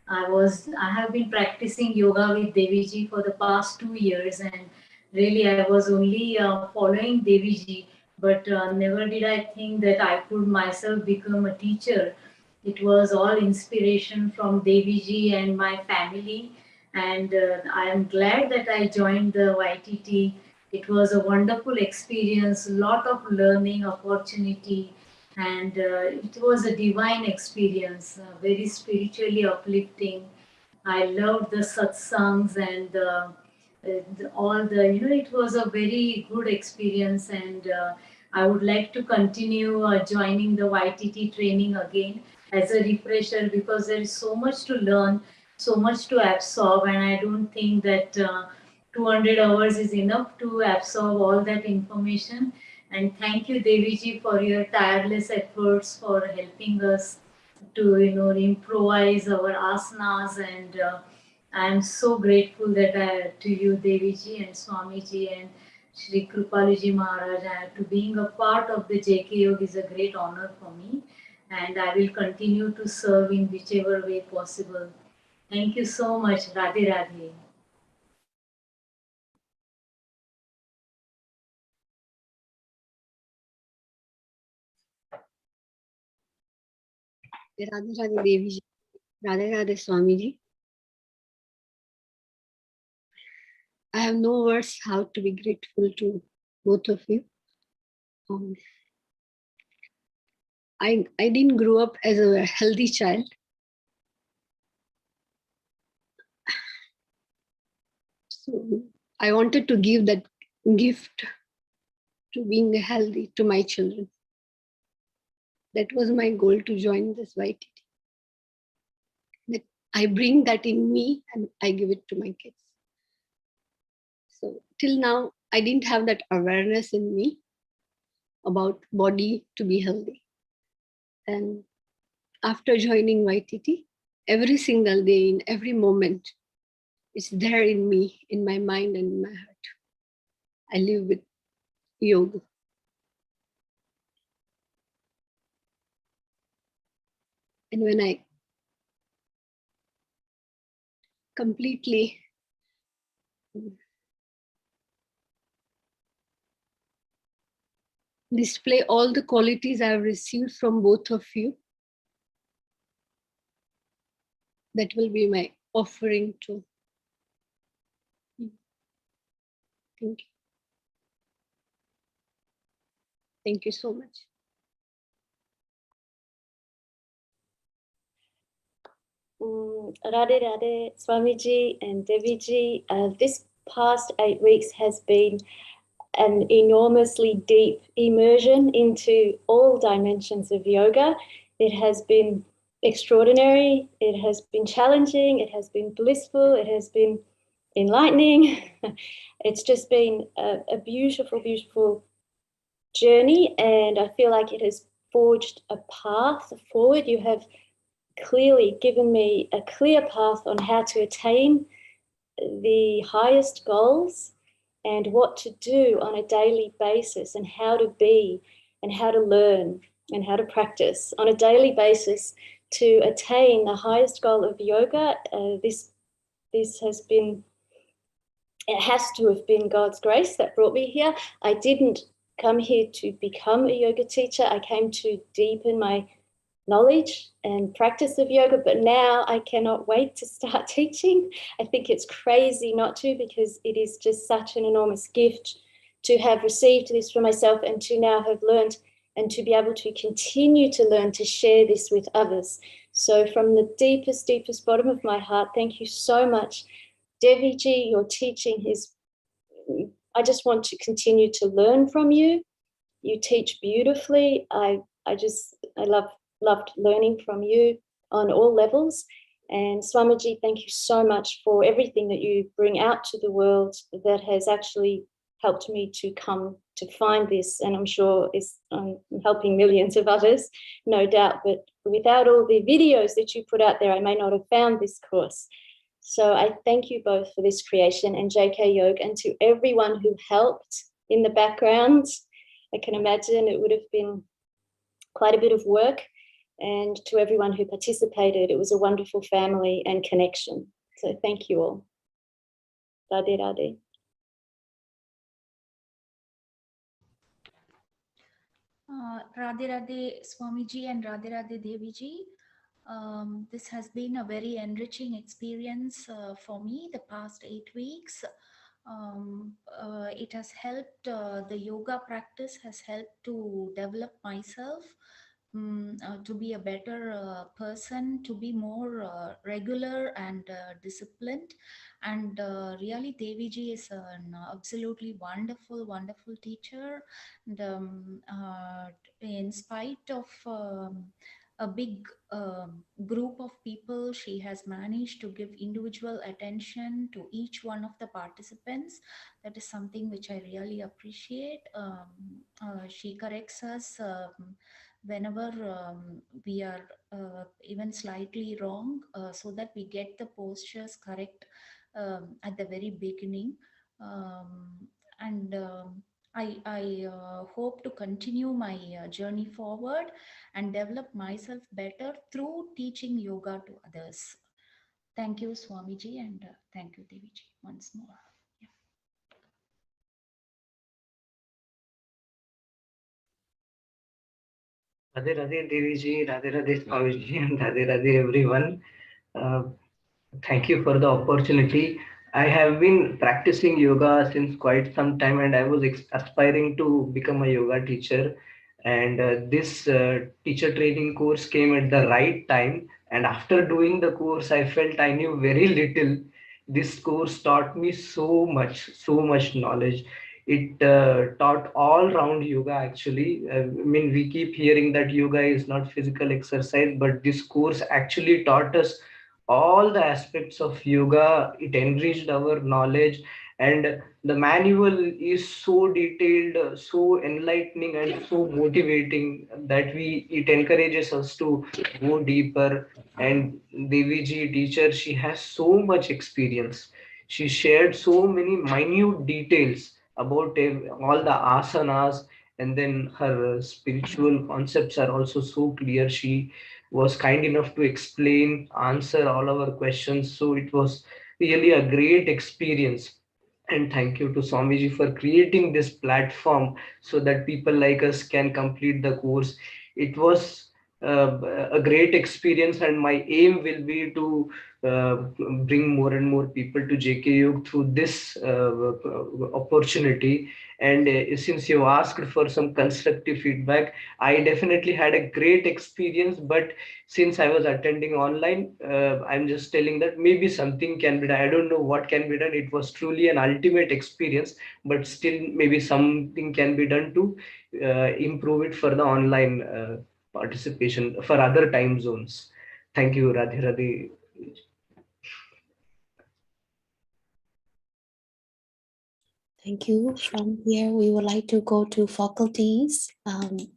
I have been practicing yoga with Deviji for the past 2 years, and really I was only following Deviji, but never did I think that I could myself become a teacher. It was all inspiration from Deviji and my family, and I am glad that I joined the YTT. It was a wonderful experience, lot of learning opportunity, and it was a divine experience, very spiritually uplifting. I loved the satsangs and all the, you know, it was a very good experience, and I would like to continue joining the YTT training again as a refresher, because there is so much to learn, so much to absorb, and I don't think that 200 hours is enough to absorb all that information. And thank you, Deviji, for your tireless efforts for helping us to, you know, improvise our asanas. And I am so grateful that to you, Deviji and Swamiji and Shri Krupaliji Maharaj, to being a part of the JK Yoga is a great honor for me. And I will continue to serve in whichever way possible. Thank you so much. Radhe Radhe. Radhe Radhe Devi ji, Radhe Radhe Swami ji. I have no words how to be grateful to both of you. I didn't grow up as a healthy child. So I wanted to give that gift to being healthy to my children. That was my goal to join this YTT. That I bring that in me and I give it to my kids. So till now, I didn't have that awareness in me about body to be healthy. And after joining YTT, every single day, in every moment, it's there in me, in my mind and in my heart. I live with yoga. And when I completely display all the qualities I've received from both of you, that will be my offering to. Thank you. Thank you so much. Radhe Radhe, Swamiji and Deviji. This past 8 weeks has been an enormously deep immersion into all dimensions of yoga. It has been extraordinary, it has been challenging, it has been blissful, it has been enlightening. It's just been a beautiful, beautiful journey, and I feel like it has forged a path forward. You have clearly given me a clear path on how to attain the highest goals and what to do on a daily basis, and how to be and how to learn and how to practice on a daily basis to attain the highest goal of yoga. This has been, it has to have been God's grace that brought me here. I didn't come here to become a yoga teacher. I came to deepen my knowledge and practice of yoga, but now I cannot wait to start teaching. I think it's crazy not to, because it is just such an enormous gift to have received this for myself and to now have learned and to be able to continue to learn, to share this with others. So from the deepest, deepest bottom of my heart, thank you so much. Deviji, your teaching is, I just want to continue to learn from you. You teach beautifully. I loved learning from you on all levels. And Swamiji, thank you so much for everything that you bring out to the world that has actually helped me to come to find this, and I'm sure is helping millions of others, no doubt. But without all the videos that you put out there, I may not have found this course. So I thank you both for this creation, and JK Yoga, and to everyone who helped in the background. I can imagine it would have been quite a bit of work. And to everyone who participated, it was a wonderful family and connection. So thank you all. Radhe Radhe. Radhe Radhe Swamiji and Radhe Radhe Deviji. This has been a very enriching experience for me the past 8 weeks. It has helped, the yoga practice has helped to develop myself, to be a better person, to be more regular and disciplined. And really, Deviji is an absolutely wonderful, wonderful teacher. And in spite of a big group of people, she has managed to give individual attention to each one of the participants. That is something which I really appreciate. She corrects us whenever we are even slightly wrong, so that we get the postures correct at the very beginning. I hope to continue my journey forward and develop myself better through teaching yoga to others. Thank you, Swamiji, and thank you, Deviji, once more. Radhe Radhe Deviji, Radhe Radhe Swamiji, and Radhe Radhe everyone. Thank you for the opportunity. I have been practicing yoga since quite some time, and I was aspiring to become a yoga teacher. And this teacher training course came at the right time. And after doing the course, I felt I knew very little. This course taught me so much knowledge. It taught all round yoga actually. I mean, we keep hearing that yoga is not physical exercise, but this course actually taught us all the aspects of yoga. It enriched our knowledge, and the manual is so detailed, so enlightening, and so motivating that it encourages us to go deeper. And Deviji teacher, she has so much experience. She shared so many minute details about all the asanas, and then her spiritual concepts are also so clear. She was kind enough to explain, answer all our questions. So it was really a great experience. And thank you to Swamiji for creating this platform so that people like us can complete the course. It was a great experience, and my aim will be to uh, bring more and more people to JK Yog through this opportunity. And since you asked for some constructive feedback, I definitely had a great experience. But since I was attending online, I'm just telling that maybe something can be done. I don't know what can be done. It was truly an ultimate experience, but still maybe something can be done to improve it for the online participation for other time zones. Thank you, Radhe Radhe. Thank you. From here, we would like to go to faculties to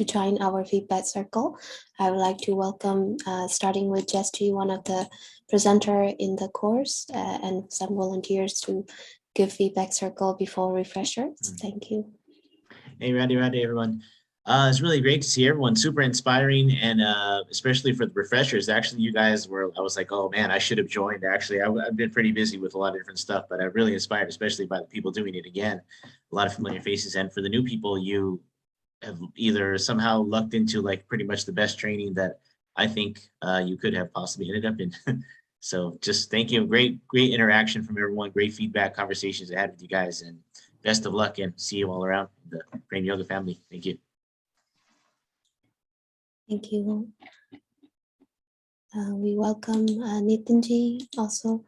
join our feedback circle. I would like to welcome, starting with Jesti, one of the presenter in the course, and some volunteers to give feedback circle before refreshers. Thank you. Hey, Radhe, everyone. It's really great to see everyone, super inspiring, and especially for the refreshers. Actually, you guys were, I was like, oh man, I should have joined. Actually, I've been pretty busy with a lot of different stuff, but I'm really inspired, especially by the people doing it again. A lot of familiar faces. And for the new people, you have either somehow lucked into like pretty much the best training that I think you could have possibly ended up in. So just thank you. Great interaction from everyone. Great feedback, conversations I had with you guys, and best of luck, and see you all around the Prem Yoga family. Thank you. Thank you. We welcome Nitinji, also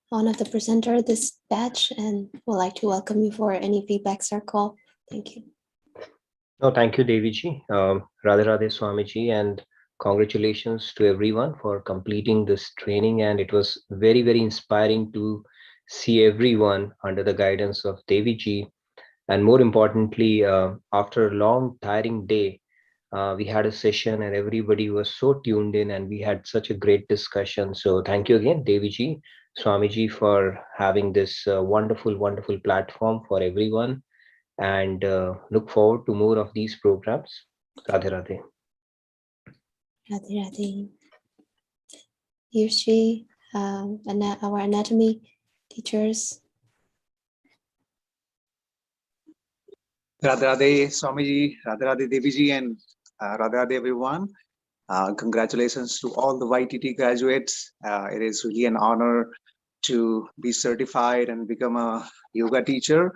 one of the presenter this batch, and would like to welcome you for any feedback circle. Thank you. No, thank you, Deviji. Radhe Radhe Swamiji, and congratulations to everyone for completing this training. And it was very, very inspiring to see everyone under the guidance of Deviji. And more importantly, after a long, tiring day, we had a session and everybody was so tuned in, and we had such a great discussion. So thank you again, Deviji, Swamiji, for having this wonderful, wonderful platform for everyone. And look forward to more of these programs. Radhe Radhe. Radhe Radhe. Hirshi, our anatomy teachers. Radhe Radhe Swamiji, Radhe Radhe Deviji, and Radhe Radhe everyone. Congratulations to all the YTT graduates. It is really an honor to be certified and become a yoga teacher,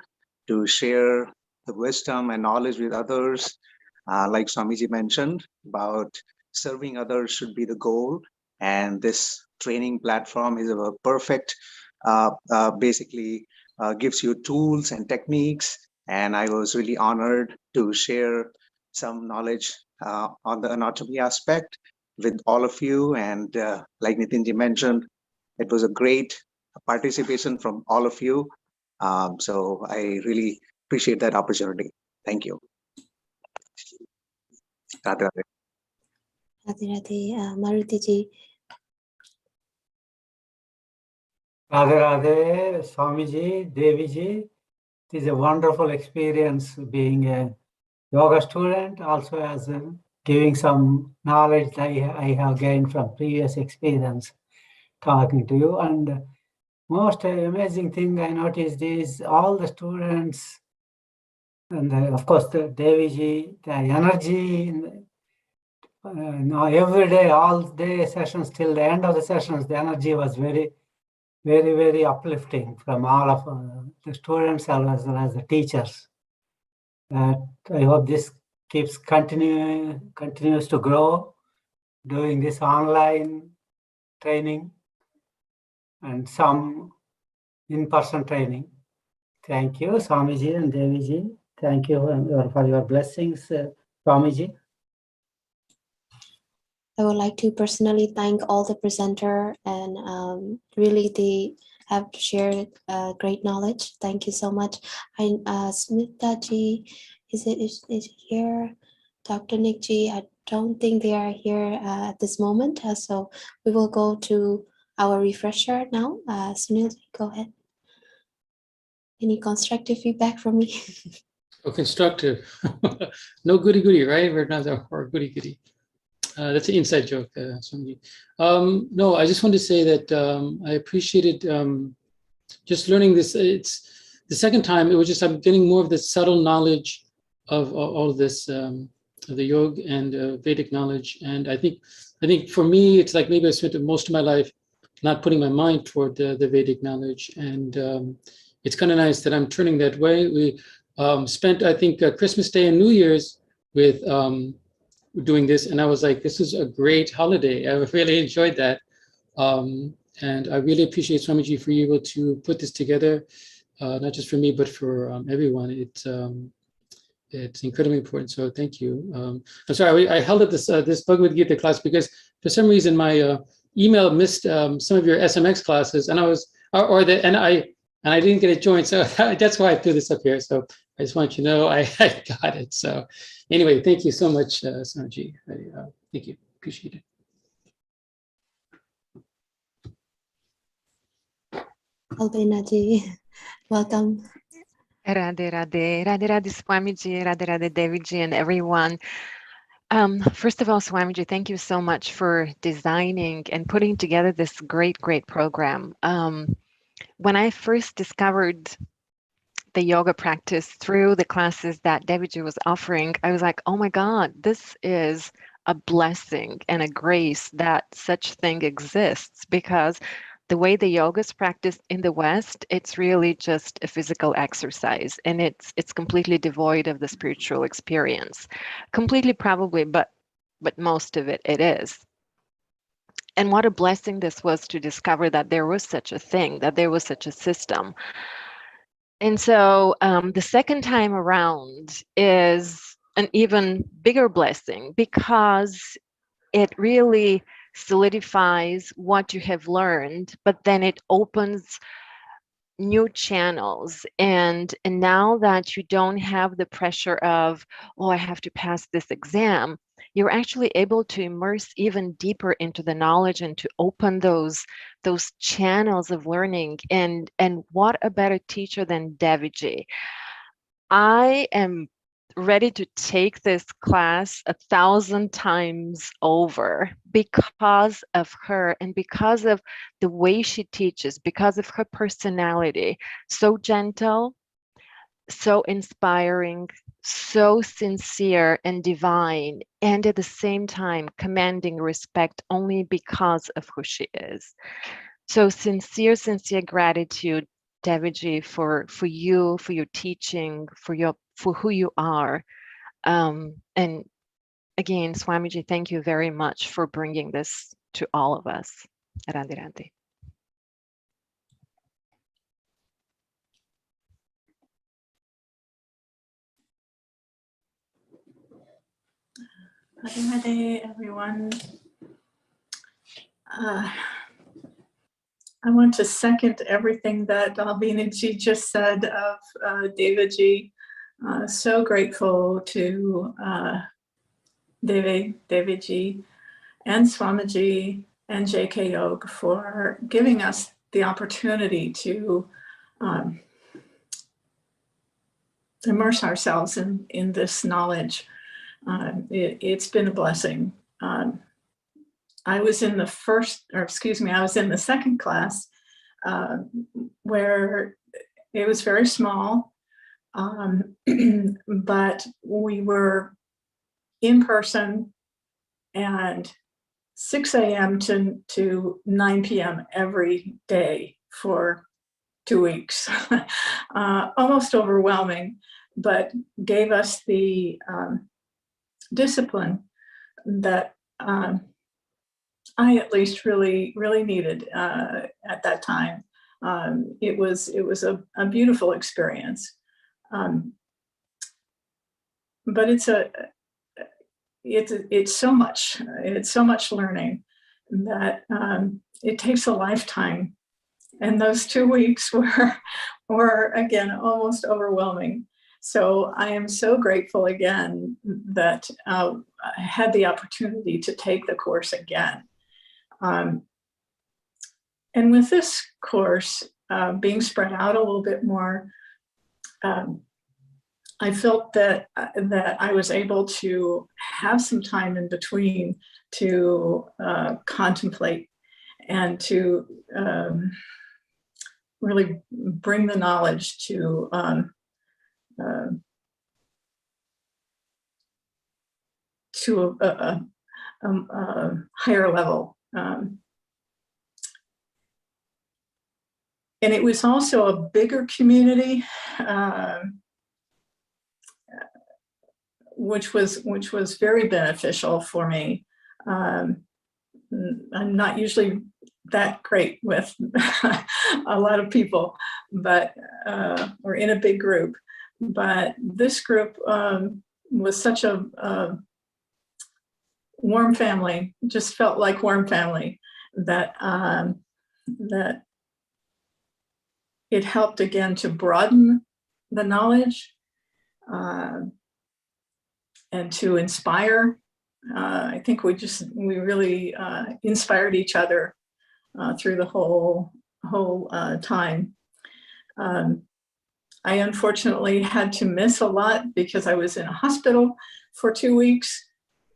to share the wisdom and knowledge with others. Like Swamiji mentioned, about serving others should be the goal. And this training platform is a perfect, basically gives you tools and techniques. And I was really honored to share some knowledge on the anatomy aspect with all of you. And like Nitinji mentioned, it was a great participation from all of you. So I really appreciate that opportunity. Thank you. Radhe Radhe. Radhe Radhe. Maruti ji. Radhe Radhe, Swamiji, Deviji. It is a wonderful experience being a yoga student, also as giving some knowledge that I have gained from previous experience talking to you. And most amazing thing I noticed is all the students, and of course the Deviji, the energy, every day, all day sessions till the end of the sessions, the energy was very, very, very uplifting from all of the students as well as the teachers. I hope this keeps continues to grow, doing this online training and some in-person training. Thank you, Swamiji and Deviji. Thank you for your blessings, Swamiji. I would like to personally thank all the presenter, and really they have shared great knowledge. Thank you so much. Smita ji, is it here? Dr. Nick ji, I don't think they are here at this moment. So we will go to our refresher now. Sunil, go ahead. Any constructive feedback from me? Oh, constructive. No goody goody, right? Or not or goody goody. That's an inside joke, Swamiji. No, I just wanted to say that I appreciated just learning this. It's the second time. It was just I'm getting more of the subtle knowledge of all of this, the yoga and Vedic knowledge. And I think for me, it's like maybe I spent most of my life not putting my mind toward the Vedic knowledge, and it's kind of nice that I'm turning that way. We spent, I think, Christmas Day and New Year's with doing this, and I was like, this is a great holiday. I really enjoyed that, and I really appreciate Swamiji for you able to put this together, not just for me but for everyone. It's incredibly important. So thank you. I'm sorry, I held up this Bhagavad Gita class because for some reason my email missed some of your SMX classes, and I didn't get it joined, so that's why I threw this up here. So I just want you to know I got it. So anyway, thank you so much, Swamiji. Thank you, appreciate it. Albenaji, welcome. Radhe Radhe, Radhe Radhe Swamiji, Radhe Radhe Deviji, and everyone. First of all, Swamiji, thank you so much for designing and putting together this great program. When I first discovered the yoga practice through the classes that Deviji was offering, I was like, oh my God, this is a blessing and a grace that such thing exists, because the way the yoga is practiced in the West, it's really just a physical exercise, and it's completely devoid of the spiritual experience. Completely, probably, but most of it is. And what a blessing this was to discover that there was such a thing, that there was such a system. And so the second time around is an even bigger blessing, because it really solidifies what you have learned, but then it opens new channels. And now that you don't have the pressure of, oh, I have to pass this exam, you're actually able to immerse even deeper into the knowledge and to open those channels of learning. And what a better teacher than Deviji. I am ready to take this class 1,000 times over because of her and because of the way she teaches, because of her personality. So gentle, so inspiring, so sincere and divine, and at the same time commanding respect only because of who she is. So sincere gratitude, Deviji, for you, for your teaching, for who you are. And again, Swamiji, thank you very much for bringing this to all of us. Radhe Radhe. Radhe Radhe, everyone. I want to second everything that Albinaji just said of Deviji. So grateful to Deviji and Swamiji and J.K. Yoga for giving us the opportunity to immerse ourselves in this knowledge. It's been a blessing. I was in the second class where it was very small, but we were in person and 6 a.m. to 9 p.m. every day for 2 weeks. Almost overwhelming, but gave us the discipline that I at least really needed at that time. It was a beautiful experience, but it's so much learning that it takes a lifetime, and those 2 weeks were again almost overwhelming. So I am so grateful again that I had the opportunity to take the course again. And with this course being spread out a little bit more, I felt that I was able to have some time in between to contemplate and to really bring the knowledge to a higher level. And it was also a bigger community, which was very beneficial for me. I'm not usually that great with a lot of people, but or in a big group. But this group was such a warm family, just felt like warm family, that that it helped again to broaden the knowledge and to inspire. I think we really inspired each other through the whole time. I unfortunately had to miss a lot because I was in a hospital for 2 weeks,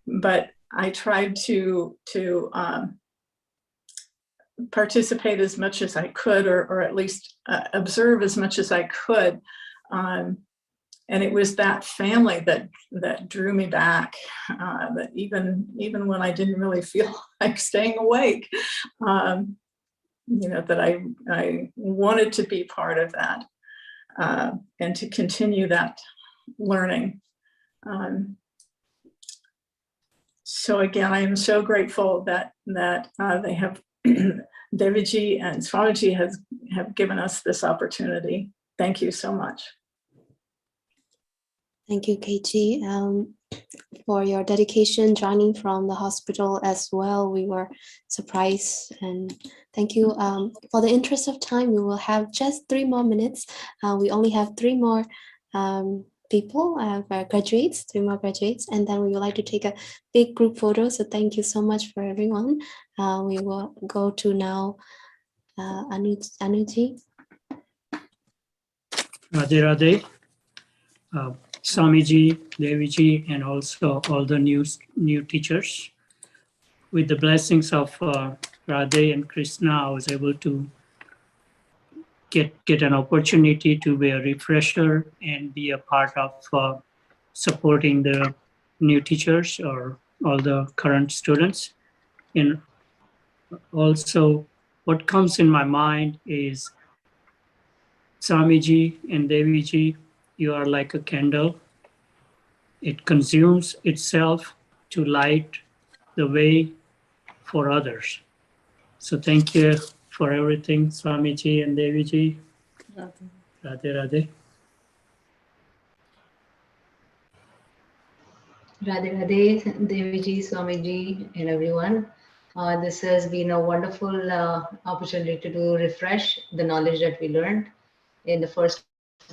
but I tried to participate as much as I could, or at least observe as much as I could. And it was that family that drew me back, that even when I didn't really feel like staying awake, that I wanted to be part of that and to continue that learning. So again, I am so grateful that they have Deviji and Swamiji have given us this opportunity. Thank you so much. Thank you, KG, for your dedication joining from the hospital as well. We were surprised, and thank you. For the interest of time, we will have just 3 more minutes. We only have 3 more people, graduates, 3 more graduates, and then we would like to take a big group photo. So thank you so much for everyone. We will go to now Anuji. Radhe Radhe. Swamiji, Deviji, and also all the new teachers. With the blessings of Radhe and Krishna, I was able to get an opportunity to be a refresher and be a part of supporting the new teachers or all the current students. And also, what comes in my mind is Swamiji and Deviji, you are like a candle. It consumes itself to light the way for others. So thank you for everything, Swamiji and Deviji. Radhe Radhe. Radhe Radhe, Deviji, Swamiji, and everyone. This has been a wonderful opportunity to refresh the knowledge that we learned in the first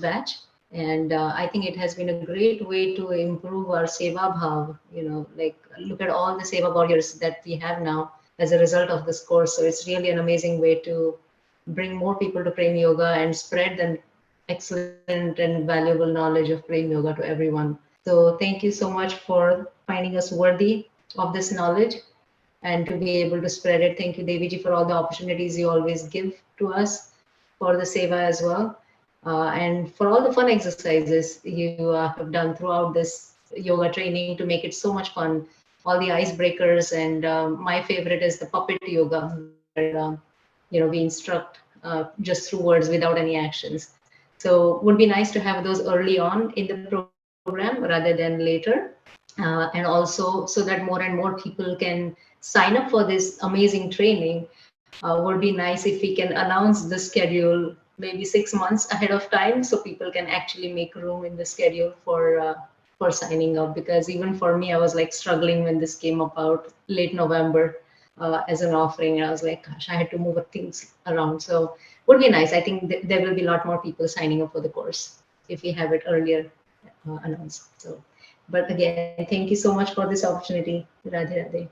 batch. And I think it has been a great way to improve our Seva Bhav, like look at all the Seva warriors that we have now as a result of this course. So it's really an amazing way to bring more people to Prem Yoga and spread the excellent and valuable knowledge of Prem Yoga to everyone. So thank you so much for finding us worthy of this knowledge and to be able to spread it. Thank you, Deviji, for all the opportunities you always give to us for the Seva as well. And for all the fun exercises you have done throughout this yoga training to make it so much fun, all the icebreakers, and my favorite is the puppet yoga, where we instruct just through words without any actions. So it would be nice to have those early on in the program rather than later, and also so that more and more people can sign up for this amazing training. Would be nice if we can announce the schedule maybe 6 months ahead of time, so people can actually make room in the schedule for signing up. Because even for me, I was like struggling when this came about late November as an offering. I was like, gosh, I had to move things around. So would be nice. I think there will be a lot more people signing up for the course if we have it earlier announced. So, but again, thank you so much for this opportunity. Radhe Radhe.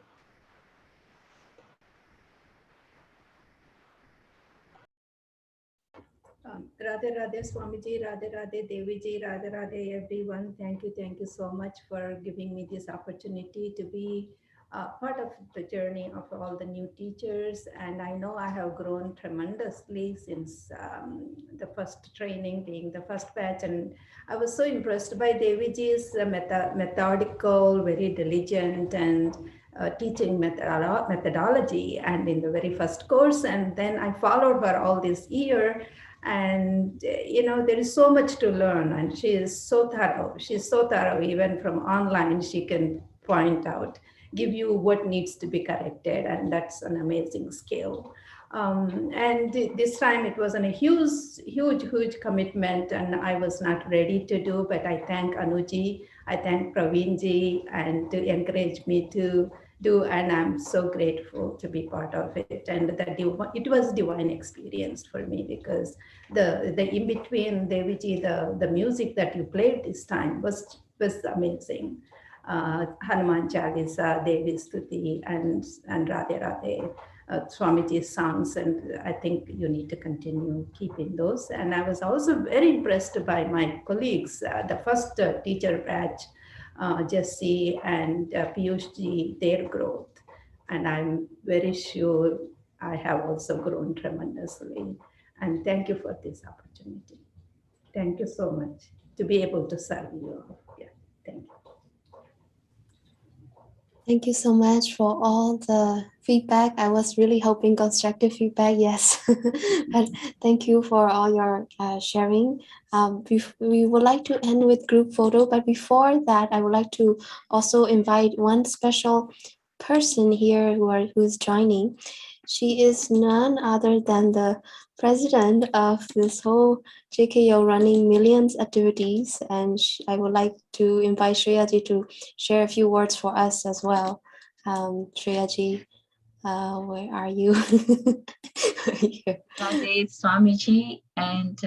Radhe Radhe Swamiji, Radhe Radhe Deviji, Radhe Radhe everyone. Thank you so much for giving me this opportunity to be part of the journey of all the new teachers. And I know I have grown tremendously since the first training, being the first batch. And I was so impressed by Deviji's methodical, very diligent, and teaching methodology, and in the very first course. And then I followed her all this year. And there is so much to learn, and she is so thorough. She's so thorough. Even from online, she can point out, give you what needs to be corrected, and that's an amazing skill. And this time it was a huge commitment, and I was not ready to do, but I thank Anuji, I thank Praveenji, and to encourage me to do, and I'm so grateful to be part of it. And it was divine experience for me, because the in between, Deviji, the music that you played this time was amazing. Hanuman Chalisa, Devi Stuti, and Radhe Radhe, Swamiji's songs, and I think you need to continue keeping those. And I was also very impressed by my colleagues, the first teacher batch, Jesse and Piyushji, their growth. And I'm very sure I have also grown tremendously. And thank you for this opportunity. Thank you so much to be able to serve you all. Yeah, thank you. Thank you so much for all the feedback. I was really hoping constructive feedback, yes. But thank you for all your sharing. We would like to end with group photo, but before that, I would like to also invite one special person here who's joining. She is none other than the president of this whole JKO running millions activities, and I would like to invite Shreyaji to share a few words for us as well. Shreyaji, where are you? Radhe, Swamiji, and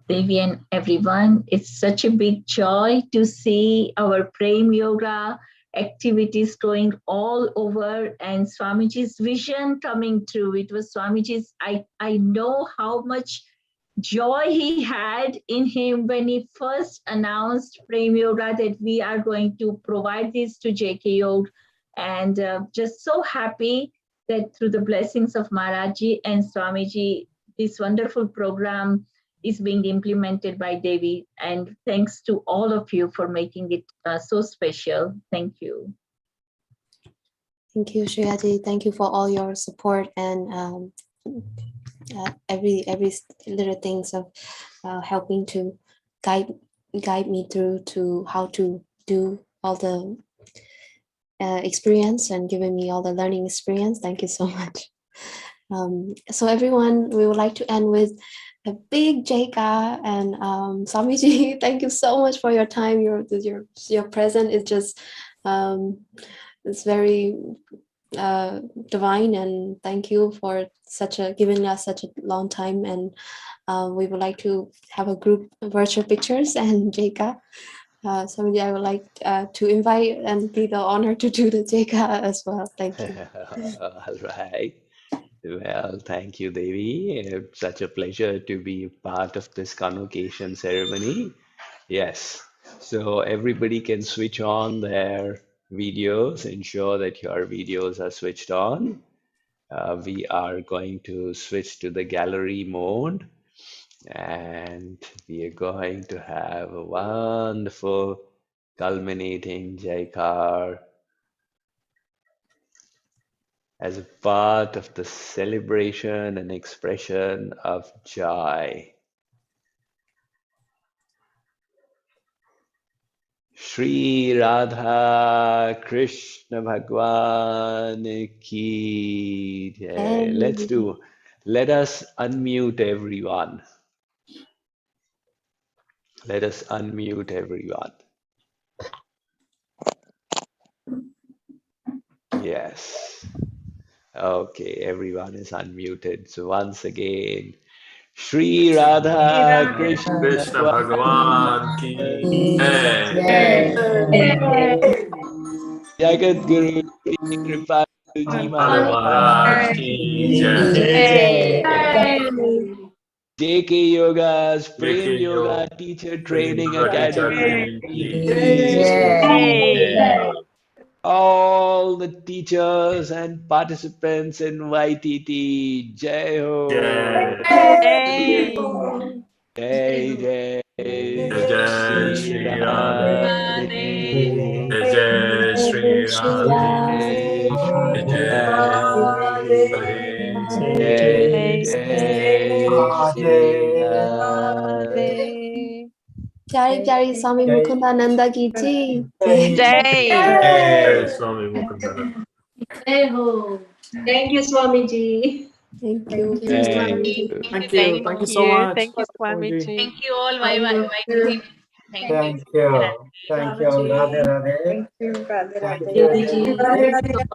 Devi and everyone. It's such a big joy to see our Prem Yoga activities going all over and Swamiji's vision coming true. It was Swamiji's, I know how much joy he had in him when he first announced Prem Yoga that we are going to provide this to JKO, and just so happy that through the blessings of Maharaji and Swamiji, this wonderful program is being implemented by Devi. And thanks to all of you for making it so special. Thank you. Thank you, Shreyaji. Thank you for all your support and every little things of helping to guide me through to how to do all the experience and giving me all the learning experience. Thank you so much. So everyone, we would like to end with a big Jaika and Swamiji. Thank you so much for your time. Your present is just it's very divine, and thank you for giving us such a long time. And we would like to have a group virtual pictures and Jaika. Swamiji, I would like to invite and be the honor to do the Jaika as well. Thank you. All right. Well, thank you, Devi. It's such a pleasure to be part of this convocation ceremony. Yes. So everybody can switch on their videos, ensure that your videos are switched on. We are going to switch to the gallery mode, and we are going to have a wonderful culminating Jaikar as a part of the celebration and expression of joy. Shri Radha Krishna Bhagwan ki jai. Let us unmute everyone. Let us unmute everyone. Yes. Okay, everyone is unmuted. So once again, Shri Radha Krishna Bhagwan ki Jagat Guru Shri Kripaluji Maharaj ki jai. JK Yoga's Prem JK Yoga Teacher Training Yoga Academy. Academy. All the teachers and participants in YTT. Jai Ho. Jai. Jai Jai Jai Shri Shri Radhe. Jai Shri Radhe. Jai Shri Radhe. Jai Jai Swami Mukundananda ki ji. Jai Swami Mukundana. Thank you, Swamiji. Thank you. Thank you. Thank you. Thank you so much. Thank you, Swamiji. Thank you all, YTT. Thank you. Thank you. Thank you. Radhe Radhe. Thank you, Radhe Thank Radhe. you.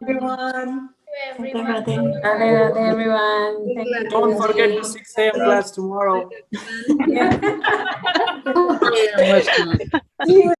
Everyone. Radhe Radhe everyone. Thank you. Don't forget the 6 a.m. class tomorrow. Very much. See you